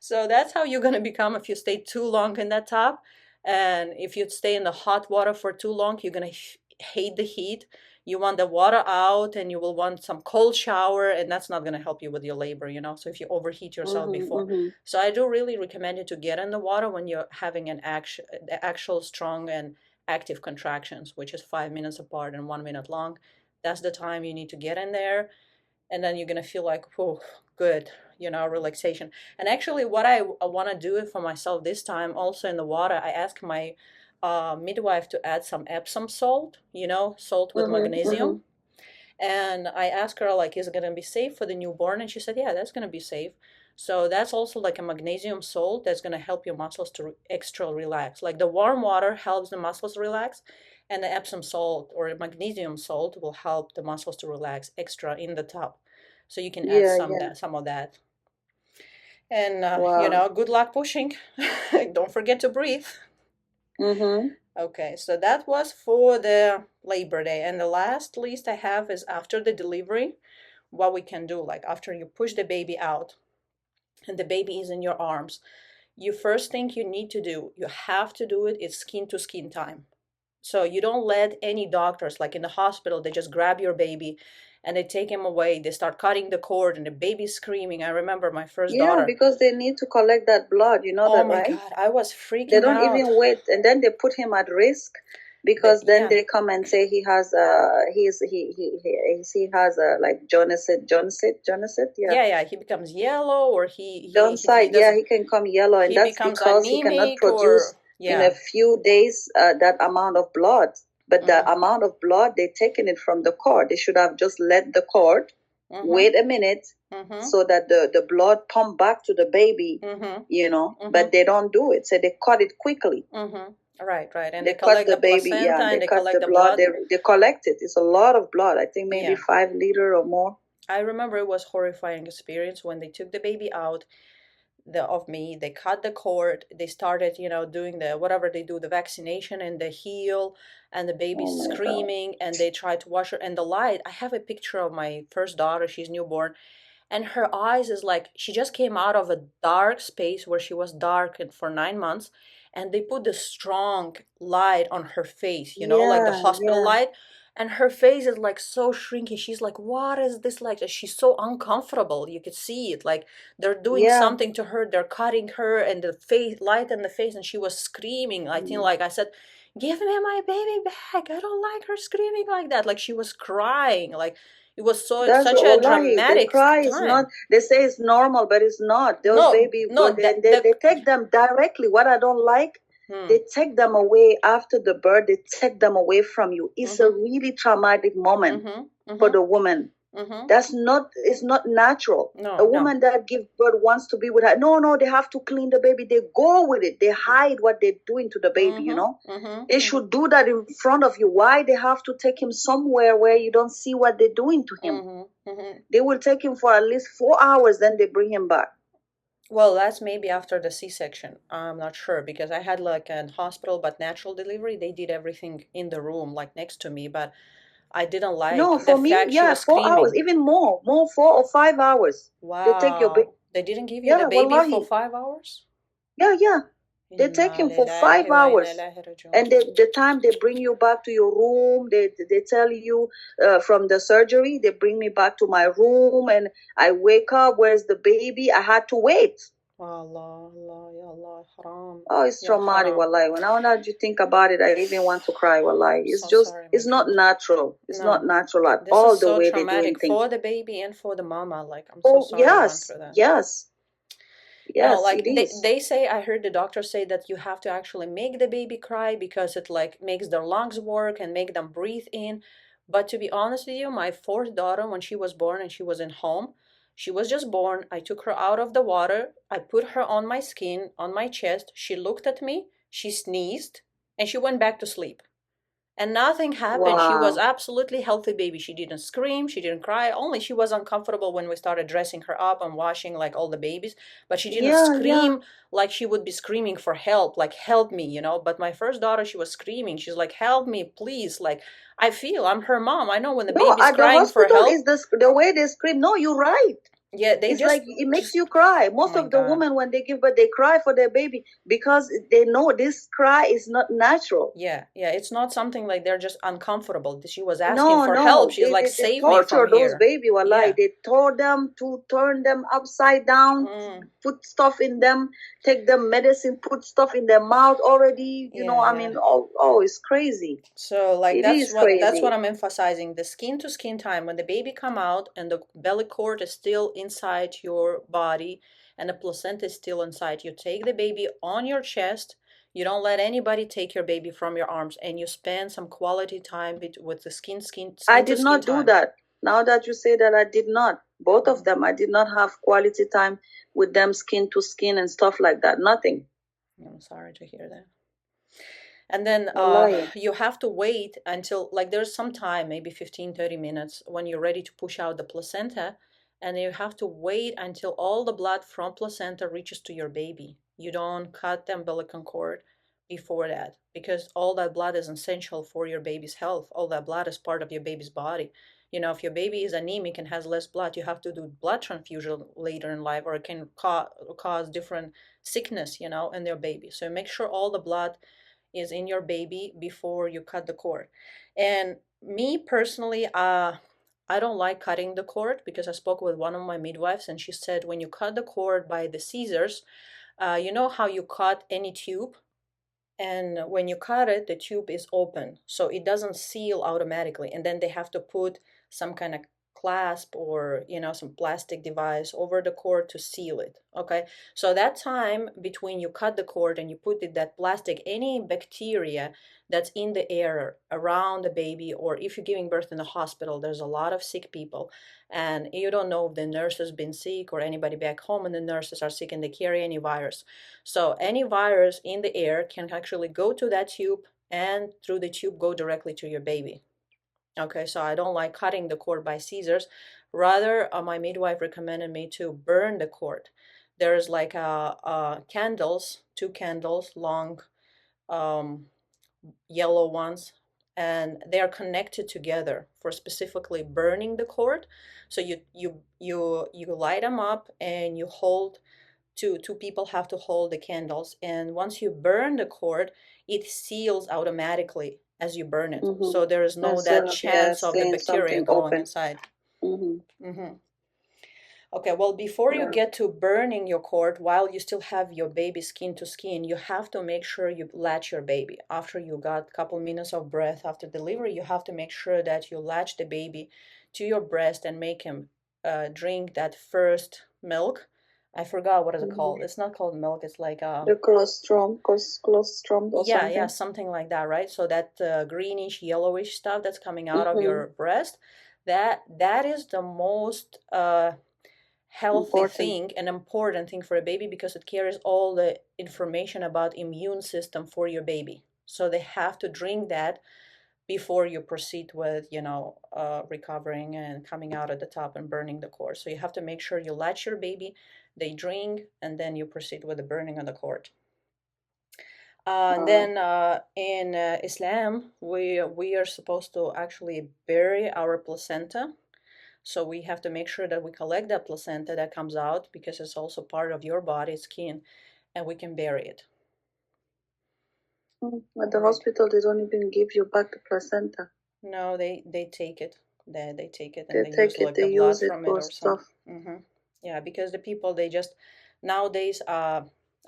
so that's how you're gonna become if you stay too long in that top. And if you stay in the hot water for too long, you're gonna hate the heat. You want the water out and you will want some cold shower, and that's not gonna help you with your labor, so if you overheat yourself Mm-hmm, before. mm-hmm. So I do really recommend you to get in the water when you're having actual strong and active contractions, which is 5 minutes apart and 1 minute long. That's the time you need to get in there, and then you're gonna feel like, oh, good, relaxation. And actually, what I want to do for myself this time, also in the water, I ask my midwife to add some Epsom salt, salt with Mm-hmm, mm-hmm. magnesium. And I asked her, like, is it going to be safe for the newborn? And she said, yeah, that's going to be safe. So that's also like a magnesium salt that's going to help your muscles to extra relax. Like the warm water helps the muscles relax, and the Epsom salt or magnesium salt will help the muscles to relax extra in the top. So you can add Yeah, some yeah. that some of that. And Wow. good luck pushing. Don't forget to breathe. Mm-hmm. Okay, so that was for the Labor Day. And the last list I have is after the delivery, what we can do, like after you push the baby out. and the baby is in your arms, you first thing you need to do, you have to do it, is skin to skin time. So you don't let any doctors, like in the hospital, they just grab your baby and they take him away. They start cutting the cord and the baby's screaming. I remember my first Yeah, daughter. because they need to collect that blood. You know Oh that, my right? God, I was They freaking don't out. even wait, and then they put him at risk because then Yeah, they come and say he has he has like jaundice, yeah. yeah, he becomes yellow, or Down he side, yeah, doesn't, he can come yellow, and he that's becomes because he cannot anemic, or produce in a yeah. few days that amount of blood. But the Mm-hmm. amount of blood they're taking it from the cord. They should have just let the cord Mm-hmm. wait a minute Mm-hmm. so that the blood pump back to the baby, Mm-hmm. you know. Mm-hmm. But they don't do it, so they cut it quickly. Mm-hmm. Right, right. And they They cut collect the the baby, placenta yeah, and they they cut collect the the blood. blood. They collect it. It's a lot of blood. I think maybe Yeah. 5 liter or more. I remember it was horrifying experience when they took the baby out of me. They cut the cord. They started, doing the whatever they do, the vaccination and the heel, and the Oh baby's my god. screaming, and they tried to wash her. And the light, I have a picture of my first daughter. She's newborn, and her eyes is like she just came out of a dark space where she was dark and for 9 months, and they put the strong light on her face, like the Yeah, hospital yeah, light, and her face is like so shrinky. She's like, what is this like? She's so uncomfortable. You could see it, like they're doing yeah. something to her, they're cutting her, and the face light in the face, and she was screaming. I think, Mm. like I said, give me my baby back, I don't like her screaming like that. Like she was crying, like it was That's such what, a wallahi, the dramatic cry is not, time. they say it's normal, but it's not. Those No, baby, no, they take them directly. What I don't like, hmm, they take them away after the birth, they take them away from you. It's a mm-hmm, really traumatic moment mm-hmm, for mm-hmm, the woman. mm-hmm. That's not, it's not natural. A No, no. woman that gives birth wants to be with her. No, no, they have to clean the baby. They go with it. They hide what they're doing to the baby, you Mm-hmm, know? mm-hmm, They mm-hmm, should do that in front of you. Why they have to take him somewhere where you don't see what they're doing to him? mm-hmm, mm-hmm. They will take him for at least 4 hours, then they bring him back. Well, that's maybe after the C-section. I'm not sure because I had like an hospital, but natural delivery. They did everything in the room, like next to me, but I didn't No, like the for me, fact she yeah, was 4 hours, screaming. even more 4 or 5 hours. They take your baby. Wow. They didn't give you the Yeah, baby for wallahi. 5 hours? Yeah, yeah. They take Inna him for five lillahi wa inna hours. ilaihi raji'un. And the time they bring you back to your room, they tell you from the surgery, they bring me back to my room and I wake up. Where's the baby? I had to wait. Allah, Allah, ya Allah, haram. Oh, it's Ya traumatic, haram. wallahi. When now that you think about it, I even want to cry, wallahi. It's So just, sorry, my it's not friend. natural. It's not No, natural at this all is the so way they're doing traumatic things. for the baby and for the mama. Like, I'm so Oh, sorry you went yes, through that. yes, yes, Like it is. they say, I heard the doctor say that you have to actually make the baby cry because it like makes their lungs work and make them breathe in. But to be honest with you, my fourth daughter, when she was born and she was in home, she was just born. I took her out of the water. I put her on my skin, on my chest. She looked at me, she sneezed, and she went back to sleep, and nothing happened. She was Wow. absolutely healthy baby. She didn't scream, she didn't cry. Only she was uncomfortable when we started dressing her up and washing like all the babies. But she didn't Yeah, yeah. scream like she would be screaming for help, like help me. But my first daughter, she was screaming. She's like, help me, please. Like I feel I'm her mom. I know when the No, baby's at the crying for hospital is help. the way they scream. No, you're right. Yeah, they It's like just it makes just you cry. oh Most my of the God. women when they give birth, they cry for their baby because they know this cry is not natural. Yeah, yeah. It's not something like they're just uncomfortable. She was asking No, for help. no, She's like, they save me from torture those here. baby. Wallahi, Yeah. they tore them to turn them upside down, Mm. put stuff in them, take them medicine, put stuff in their mouth already. Yeah, I yeah. mean, oh, it's crazy. So like It that's is what crazy. I'm emphasizing, the skin to skin time when the baby come out and the belly cord is still inside your body and the placenta is still inside. You take the baby on your chest. You don't let anybody take your baby from your arms, and you spend some quality time with the I skin to did skin not do time. that. Now that you say that, I did not. Both of Mhm. them, I did not have quality time with them skin to skin and stuff like that. Nothing. I'm sorry to hear that. And then Wallahi. you have to wait until like there's some time, maybe 15-30 minutes, when you're ready to push out the placenta, and you have to wait until all the blood from placenta reaches to your baby. You don't cut the umbilical cord before that, because all that blood is essential for your baby's health. All that blood is part of your baby's body. If your baby is anemic and has less blood, you have to do blood transfusion later in life, or it can cause different sickness, in their baby. So make sure all the blood is in your baby before you cut the cord. And me personally, I don't like cutting the cord, because I spoke with one of my midwives and she said when you cut the cord by the scissors, you know how you cut any tube, and when you cut it, the tube is open, so it doesn't seal automatically, and then they have to put some kind of clasp or some plastic device over the cord to seal it. Okay, so that time between you cut the cord and you put that plastic, any bacteria that's in the air around the baby, or if you're giving birth in the hospital, there's a lot of sick people, and you don't know if the nurse has been sick or anybody back home and the nurses are sick and they carry any virus. So any virus in the air can actually go to that tube, and through the tube go directly to your baby. Okay, so I don't like cutting the cord by scissors. Rather, my midwife recommended me to burn the cord. There's like candles, 2 candles long, yellow ones, and they are connected together for specifically burning the cord. So you light them up and you hold two people have to hold the candles, and once you burn the cord, it seals automatically as you burn it, Mm-hmm. so there is no Instead that of, yeah, chance of the staying bacteria something going open. inside. Mm-hmm. Okay, well, before you Yeah. get to burning your cord, while you still have your baby skin to skin, you have to make sure you latch your baby. After you got a couple minutes of breath after delivery, you have to make sure that you latch the baby to your breast and make him drink that first milk. I forgot what is it Mm-hmm. called. It's not called milk. It's like The colostrum or yeah, something. something like that, right? So that greenish, yellowish stuff that's coming out of Mm-hmm. your breast, that is the most healthy Important. thing and important thing for a baby, because it carries all the information about immune system for your baby. So they have to drink that before you proceed with recovering and coming out at the top and burning the cord. So you have to make sure you latch your baby, they drink, and then you proceed with the burning of the cord. And then in Islam, we are supposed to actually bury our placenta. So we have to make sure that we collect that placenta that comes out, because it's also part of your body skin, and we can bury it. At the Right. hospital, they don't even give you back the placenta. No, they take it. They take it and They they use take it, like the they blood use it from it for or some. stuff. Yeah, because the people, they just nowadays.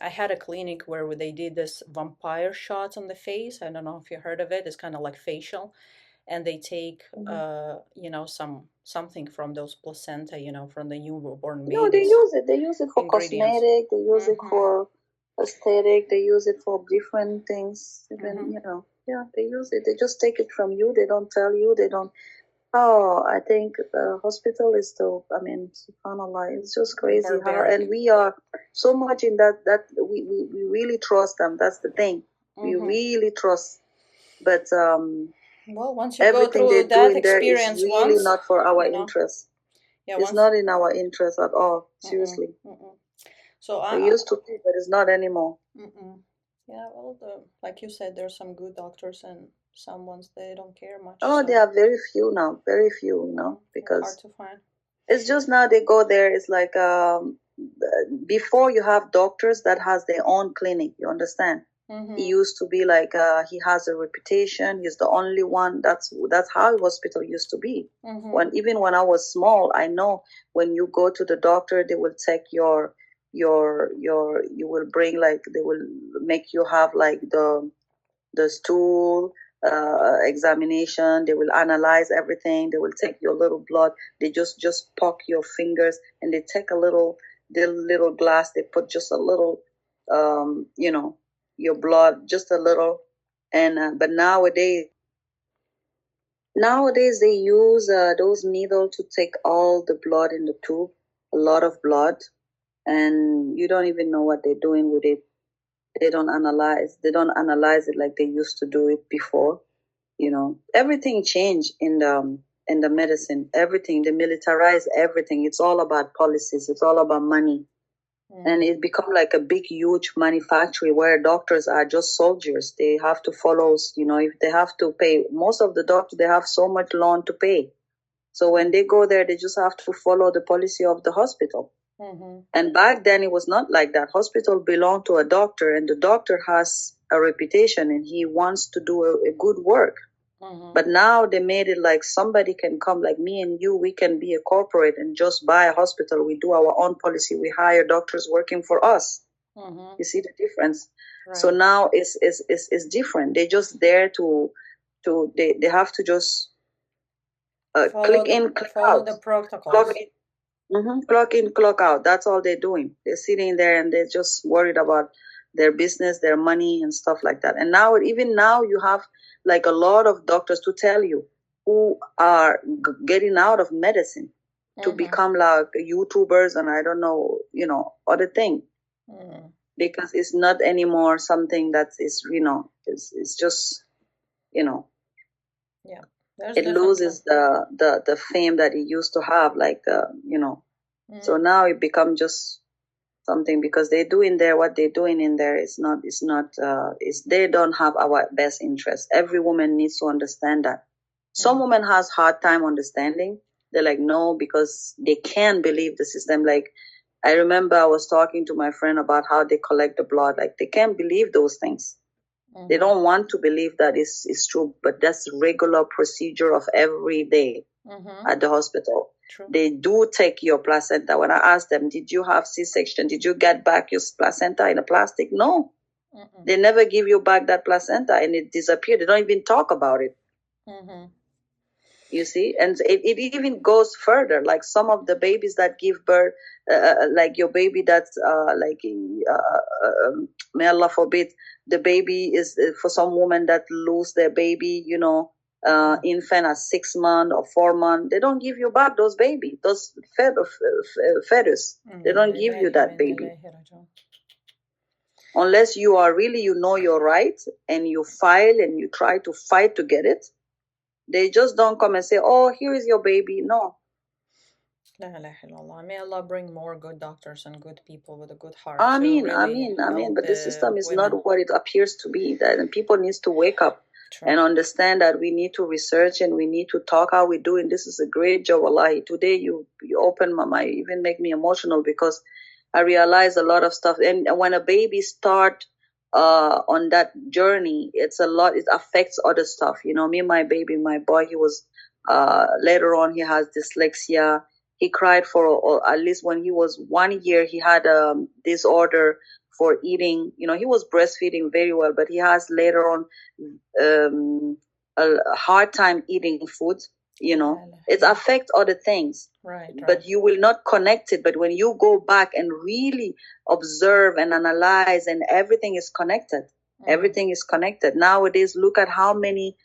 I had a clinic where they did this vampire shots on the face. I don't know if you heard of it. It's kind of like facial, and they take Mm-hmm. something from those placenta, from the newborn No, they babies, use it. They use it for ingredients. cosmetic. They use it Mm-hmm. for aesthetic. They use it for different things. Mm-hmm. Even, yeah, they use it. They just take it from you. They don't tell you. They don't. Oh, I think the hospital is still. I mean, subhanallah, it's just crazy how. And Barbaric. we are so much in that we really trust them. That's the thing. We Mm-hmm. really trust. But Well, once you go everything they through do that in there is experience really once, not for our you know, interest. yeah, It's once. not in our interest at all. Mm-mm, Seriously. mm-mm. So We used to be, but it's not anymore. mm-mm. Yeah, well, like you said, there's some good doctors and some ones they don't care much. Oh, there So are very few now, very few, they're hard because to find. it's just now they go there. It's like before you have doctors that has their own clinic. You understand? He Mm-hmm. used to be like he has a reputation. He's the only one. That's how a hospital used to be. Mm-hmm. Even when I was small, I know when you go to the doctor, they will take your you will bring, like, they will make you have like the stool examination. They will analyze everything. They will take your little blood. They just poke your fingers, and they take the little glass. They put just a little, your blood, just a little. And but nowadays they use those needles to take all the blood in the tube, a lot of blood, and you don't even know what they're doing with it. They don't analyze it like they used to do it before. Everything changed in the medicine. Everything, they militarize everything. It's all about policies. It's all about money. And it become like a big huge manufactory where doctors are just soldiers. They have to follow, if they have to pay. Most of the doctors, they have so much loan to pay. So when they go there, they just have to follow the policy of the hospital. And back then it was not like that. Hospital belonged to a doctor, and the doctor has a reputation and he wants to do a good work. But now they made it like somebody can come, like me and you, we can be a corporate and just buy a hospital. We do our own policy. We hire doctors working for us. You see the difference? Right. So now it's different. They're just there they have to just click in, click follow out. the protocols. Clock in, clock out. That's all they're doing. They're sitting there and they're just worried about their business, their money, and stuff like that. And now, even now, you have like a lot of doctors to tell you who are getting out of medicine to become like YouTubers and I don't know, other thing. Because it's not anymore something that is, it's just, Yeah. It loses the fame that it used to have, like So now it becomes just something because they're doing there what they're doing in there. They don't have our best interest. Every woman needs to understand that. Some women has hard time understanding. They're like, no, because they can't believe the system. Like I remember I was talking to my friend about how they collect the blood. Like they can't believe those things. They don't want to believe that it's true, but that's regular procedure of every day at the hospital. True. They do take your placenta. When I ask them, did you have C-section? Did you get back your placenta in a plastic? No. They never give you back that placenta and it disappeared. They don't even talk about it. You see? And it even goes further. Like some of the babies that give birth, like your baby that's may Allah forbid, the baby is for some women that lose their baby, infant at 6 months or 4 months, they don't give you back those baby, those fetus. They don't give you that baby. Unless you are really, your right and you file and you try to fight to get it. They just don't come and say, oh, here is your baby. No. May Allah bring more good doctors and good people with a good heart. I mean. But the system is not what it appears to be. That people needs to wake up and understand that we need to research and we need to talk how we're doing. This is a great job, wallahi. Today you open my mind, even make me emotional because I realize a lot of stuff. And when a baby start on that journey, it's a lot. It affects other stuff. Me, my baby, my boy, he was later on he has dyslexia. He cried for at least when he was 1 year. He had a disorder for eating. He was breastfeeding very well, but he has later on a hard time eating food. It affects other things. Right. But you will not connect it. But when you go back and really observe and analyze, and everything is connected. Everything is connected. Nowadays, look at how many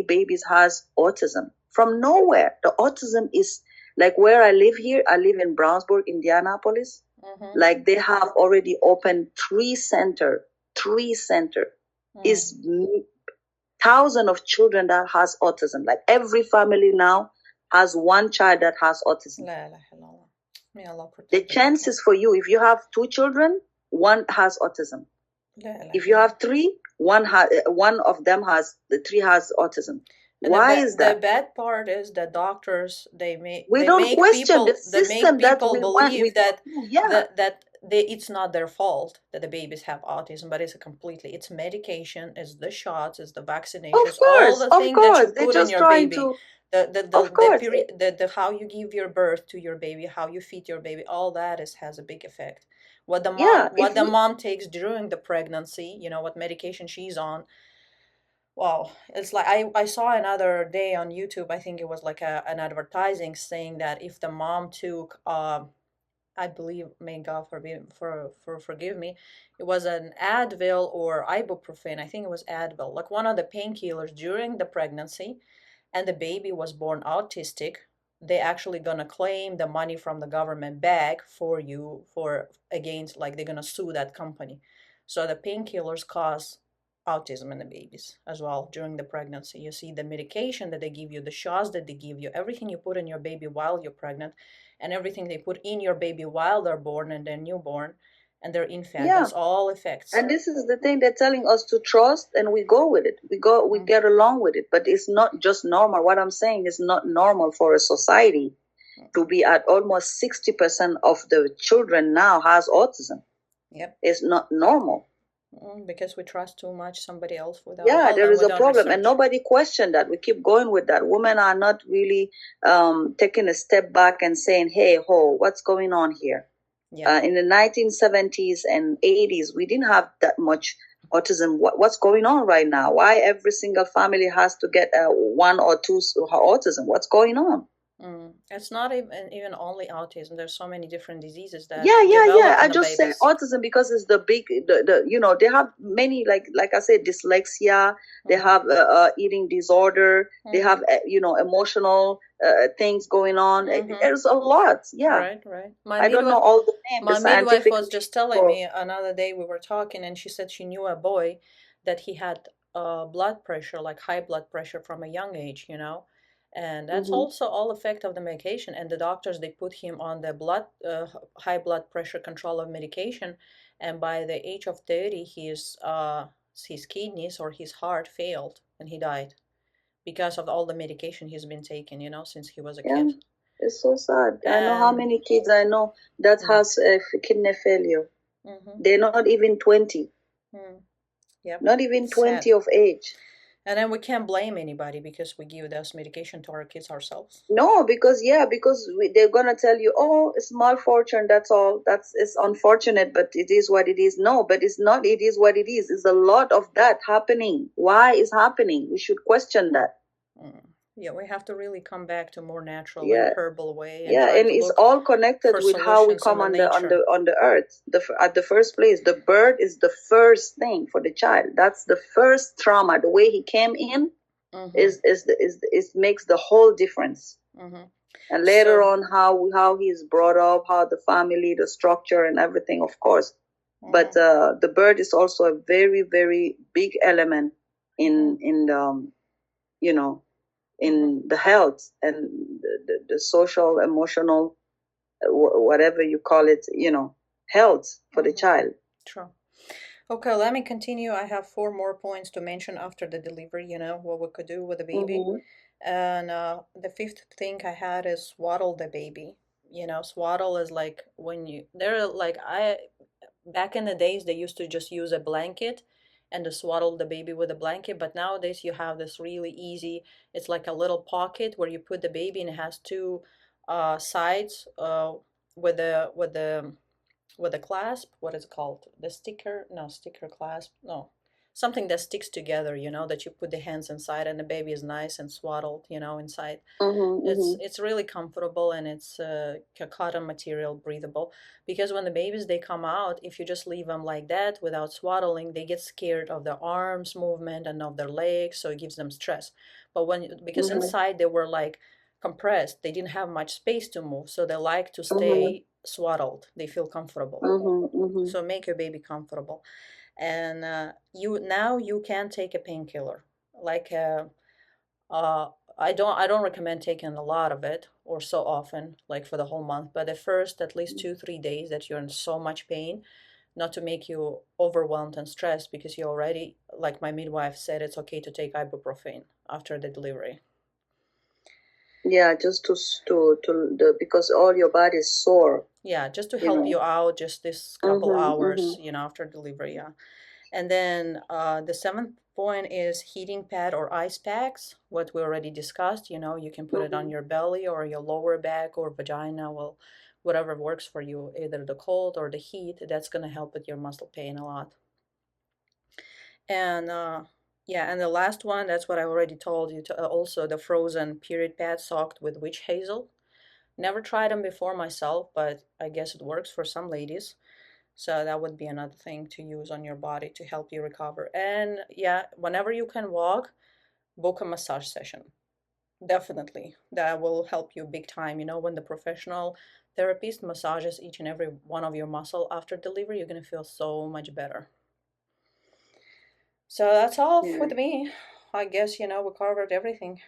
babies has autism from nowhere. The autism is like where I live here. I live in Brownsburg, Indianapolis. Like they have already opened 3 center. Is thousands of children that has autism. Like every family now has one child that has autism. The chances for you, if you have 2 children, one has autism. If you have 3, one of them has, the 3 has autism. And why is that? The bad part is the doctors, we don't question the system that we believe that it's not their fault that the babies have autism, but it's medication, it's the shots, it's the vaccinations, all the things that you put in your baby. The how you give your birth to your baby, how you feed your baby, all that has a big effect. What the mom takes during the pregnancy, what medication she's on. Wow, it's like I saw another day on YouTube. I think it was like an advertising saying that if the mom took I believe, may God forgive me, it was an Advil or ibuprofen. I think it was Advil, like one of the painkillers during the pregnancy, and the baby was born autistic. They actually gonna claim the money from the government back for you against, like they're gonna sue that company. So the painkillers cause autism in the babies as well during the pregnancy. You see, the medication that they give you, the shots that they give you, everything you put in your baby while you're pregnant, and everything they put in your baby while they're born and they're newborn, and they're infant. Yeah. That's all effects. And this is the thing they're telling us to trust, and we go with it. We Mm. get along with it. But it's not just normal. What I'm saying is not normal for a society to be at almost 60% of the children now has autism. Yep. It's not normal. Because we trust too much somebody else without Yeah, well there done is a without problem, and research. nobody questioned that. We keep going with that. Women are not really taking a step back and saying, "Hey, ho, what's going on here?" Yeah. In the 1970s and 80s, we didn't have that much autism. What's going on right now? Why every single family has to get one or two autism? What's going on? It's not even only autism. There's so many different diseases that Yeah, yeah, yeah. develop in I the just say babies. autism because it's the big, they have many, like I said, dyslexia. They Mm. have eating disorder. They have, emotional things going on. Mm-hmm. There's a lot. Yeah, Right, right. I don't know all the name, the My midwife scientific was name just telling for. me another day we were talking, and she said she knew a boy that he had blood pressure, like high blood pressure from a young age, and that's Hmm. also all effect of the medication. And the doctors they put him on the high blood pressure control of medication, and by the age of 30, his kidneys or his heart failed, and he died because of all the medication he's been taking, since he was a Yeah, kid. it's so sad. I know how And many kids I know that mm, has kidney failure. mm-hmm, They're not even 20, mm, yep, not even it's sad. 20 of age. And then we can't blame anybody because we give this medication to our kids ourselves. No, because they're gonna tell you, oh, it's malfortune. That's all. It's unfortunate, but it is what it is. No, but it's not. It is what it is. It's a lot of that happening. Why is happening? We should question that. Mm. Yeah, we have to really come back to more natural and Yeah, herbal way and yeah, try and to it's look all connected for with how we solutions in come the on nature. the earth. At the first place, the birth is the first thing for the child. That's the first trauma. The way he came in Mm-hmm. is makes the whole difference. Mm-hmm. And later So, on, how he's brought up, how the family, the structure, and everything, of course. But mm-hmm. the bird is also a very very big element Mm-hmm. in the, you know Mm-hmm. in the health and the social emotional whatever you call it, health for the Mm-hmm. child. True. Okay, let me continue. I have four more points to mention after the delivery, what we could do with the baby. Mm-hmm. And the fifth thing I had is swaddle the baby. Swaddle is like when they're like, back in the days, they used to just use a blanket and to swaddle the baby with a blanket. But nowadays, you have this really easy, it's like a little pocket where you put the baby and it has two sides with a clasp. What is it called? The sticker? No, sticker clasp. No, something that sticks together. That you put the hands inside and the baby is nice and swaddled. Inside. Mm-hmm. It's Mm-hmm. it's really comfortable and it's cotton material, breathable. Because when the babies they come out, if you just leave them like that without swaddling, they get scared of their arms movement and of their legs, so it gives them stress. But because Mm-hmm. inside they were like compressed, they didn't have much space to move, so they like to Mm-hmm. stay swaddled. They feel comfortable. Mm-hmm. Mm-hmm. So make your baby comfortable. And you can take a painkiller, like uh, I don't recommend taking a lot of it or so often, like for the whole month. But the first at least 2-3 days that you're in so much pain, not to make you overwhelmed and stressed, because you already, like my midwife said, it's okay to take ibuprofen after the delivery. Yeah, just because all your body is sore, Yeah, just to you help know. you out, just this couple Mm-hmm. hours, Mm-hmm. after delivery. Yeah. And then the seventh point is heating pad or ice packs, what we already discussed. You can put it on Mm-hmm. your belly or your lower back or vagina, well, whatever works for you, either the cold or the heat. That's going to help with your muscle pain a lot. And yeah, and the last one, that's what I already told you, also the frozen period pad soaked with witch hazel. Never tried them before myself, but I guess it works for some ladies. So that would be another thing to use on your body to help you recover. And yeah, whenever you can walk, book a massage session. Definitely. That will help you big time. When the professional therapist massages each and every one of your muscle after delivery, you're going to feel so much better. So that's all Yeah. with me. I guess, we covered everything.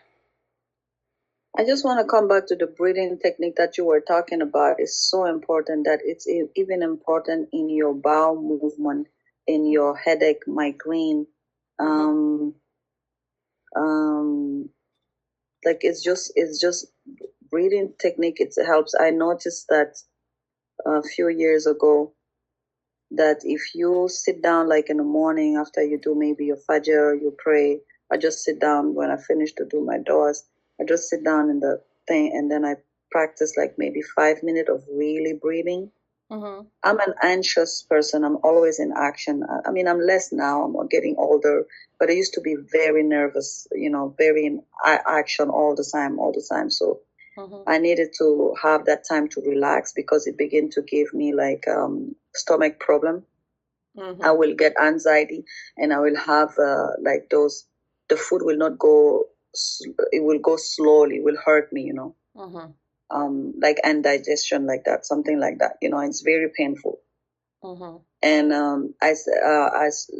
I just want to come back to the breathing technique that you were talking about. It's so important that it's even important in your bowel movement, in your headache, migraine. Mm-hmm. Um, um, like it's just breathing technique. It helps. I noticed that a few years ago that if you sit down like in the morning after you do maybe your fajr, you pray. I just sit down when I finish to do my doors. I just sit down in the thing and then I practice like maybe 5 minutes of really breathing. Mm-hmm. I'm an anxious person. I'm always in action. I mean, I'm less now. I'm getting older, but I used to be very nervous. Very in action all the time, all the time. So Mm-hmm. I needed to have that time to relax because it began to give me like stomach problem. I Mm-hmm. will get anxiety and I will have like those. The food will not go. It will go slowly. It will hurt me. Mm-hmm. Like indigestion, like that, something like that. It's very painful. Mm-hmm. And as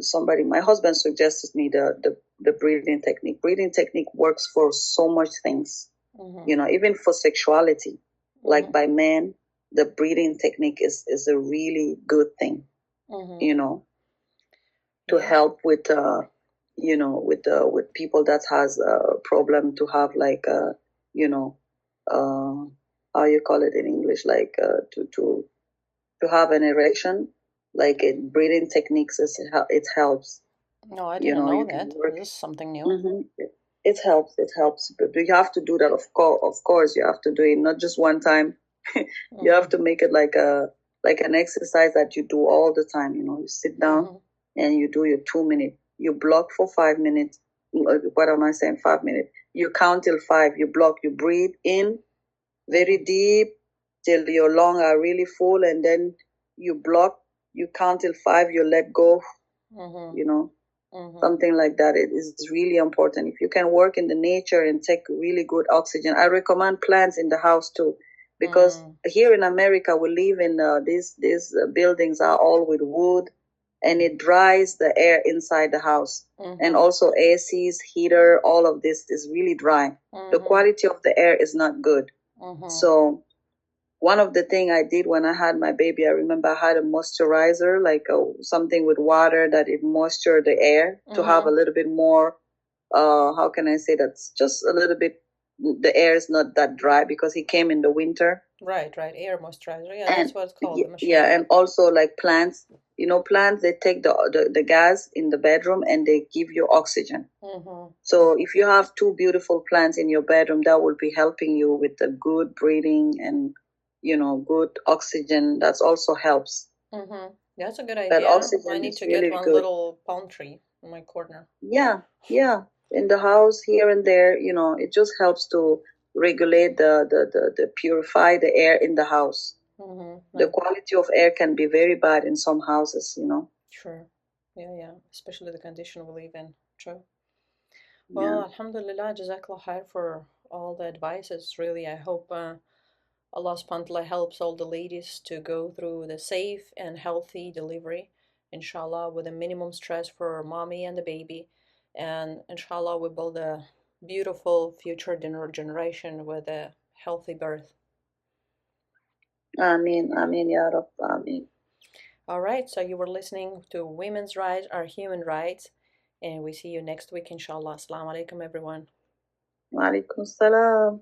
somebody, my husband suggested me the breathing technique. Breathing technique works for so much things. Mm-hmm. Even for sexuality, like Mm-hmm. by men, the breathing technique is a really good thing. Mm-hmm. You know, to Yeah. help with with people that has a problem to have like you know uh how you call it in English, like to have an erection, like breathing techniques it helps. No, I didn't know You can that. work. This is something new. hmm it helps, but you have to do that, of course you have to do it not just one time. You Mm-hmm. have to make it like an exercise that you do all the time. You sit down Mm-hmm. and you do your 2 minutes. You block for 5 minutes. What am I saying? 5 minutes. You count till five. You block. You breathe in very Mm-hmm. deep till your lungs are really full, and then you block. You count till five. You let go. Mm-hmm. You know, Mm-hmm. something like that. It is really important. If you can work in the nature and take really good oxygen, I recommend plants in the house too, because Mm-hmm. here in America we live in these buildings are all with wood, and it dries the air inside the house, and Mm-hmm. also ACs, heater, all of this is really dry. The Mm-hmm. quality of the air is not good. Mm-hmm. So one of the thing I did when I had my baby, I remember I had a moisturizer, like something with water that it moisture the air to have Mm-hmm. a little bit more. How can I say that's just a little bit. The air is not that dry because he came in the winter, Right, right. Air moisturizer. Yeah, and that's what it's called, the yeah, machine. and also like plants. Plants they take the gas in the bedroom and they give you oxygen. Mm-hmm. So if you have two beautiful plants in your bedroom, that will be helping you with the good breathing and good oxygen. That also helps. Mm-hmm. That's a good That idea. I oxygen need is to get really one good. little palm tree in my corner. Yeah, yeah. In the house here and there, it just helps to regulate the purify the air in the house. Mm-hmm. The Right. quality of air can be very bad in some houses. Sure. Yeah, yeah. Especially the condition we live in. True. Yeah. Well, alhamdulillah, jazakallah khair for all the advices. Really, I hope Allah subhanahu wa ta'ala helps all the ladies to go through the safe and healthy delivery, inshallah, with a minimum stress for mommy and the baby. And inshallah, we build a beautiful future generation with a healthy birth. Amin, amin, ya Rab, amin. All right, so you were listening to Women's Rights Are Human Rights, and we see you next week, inshallah. Assalamu alaikum, everyone. Wa alaikum salam.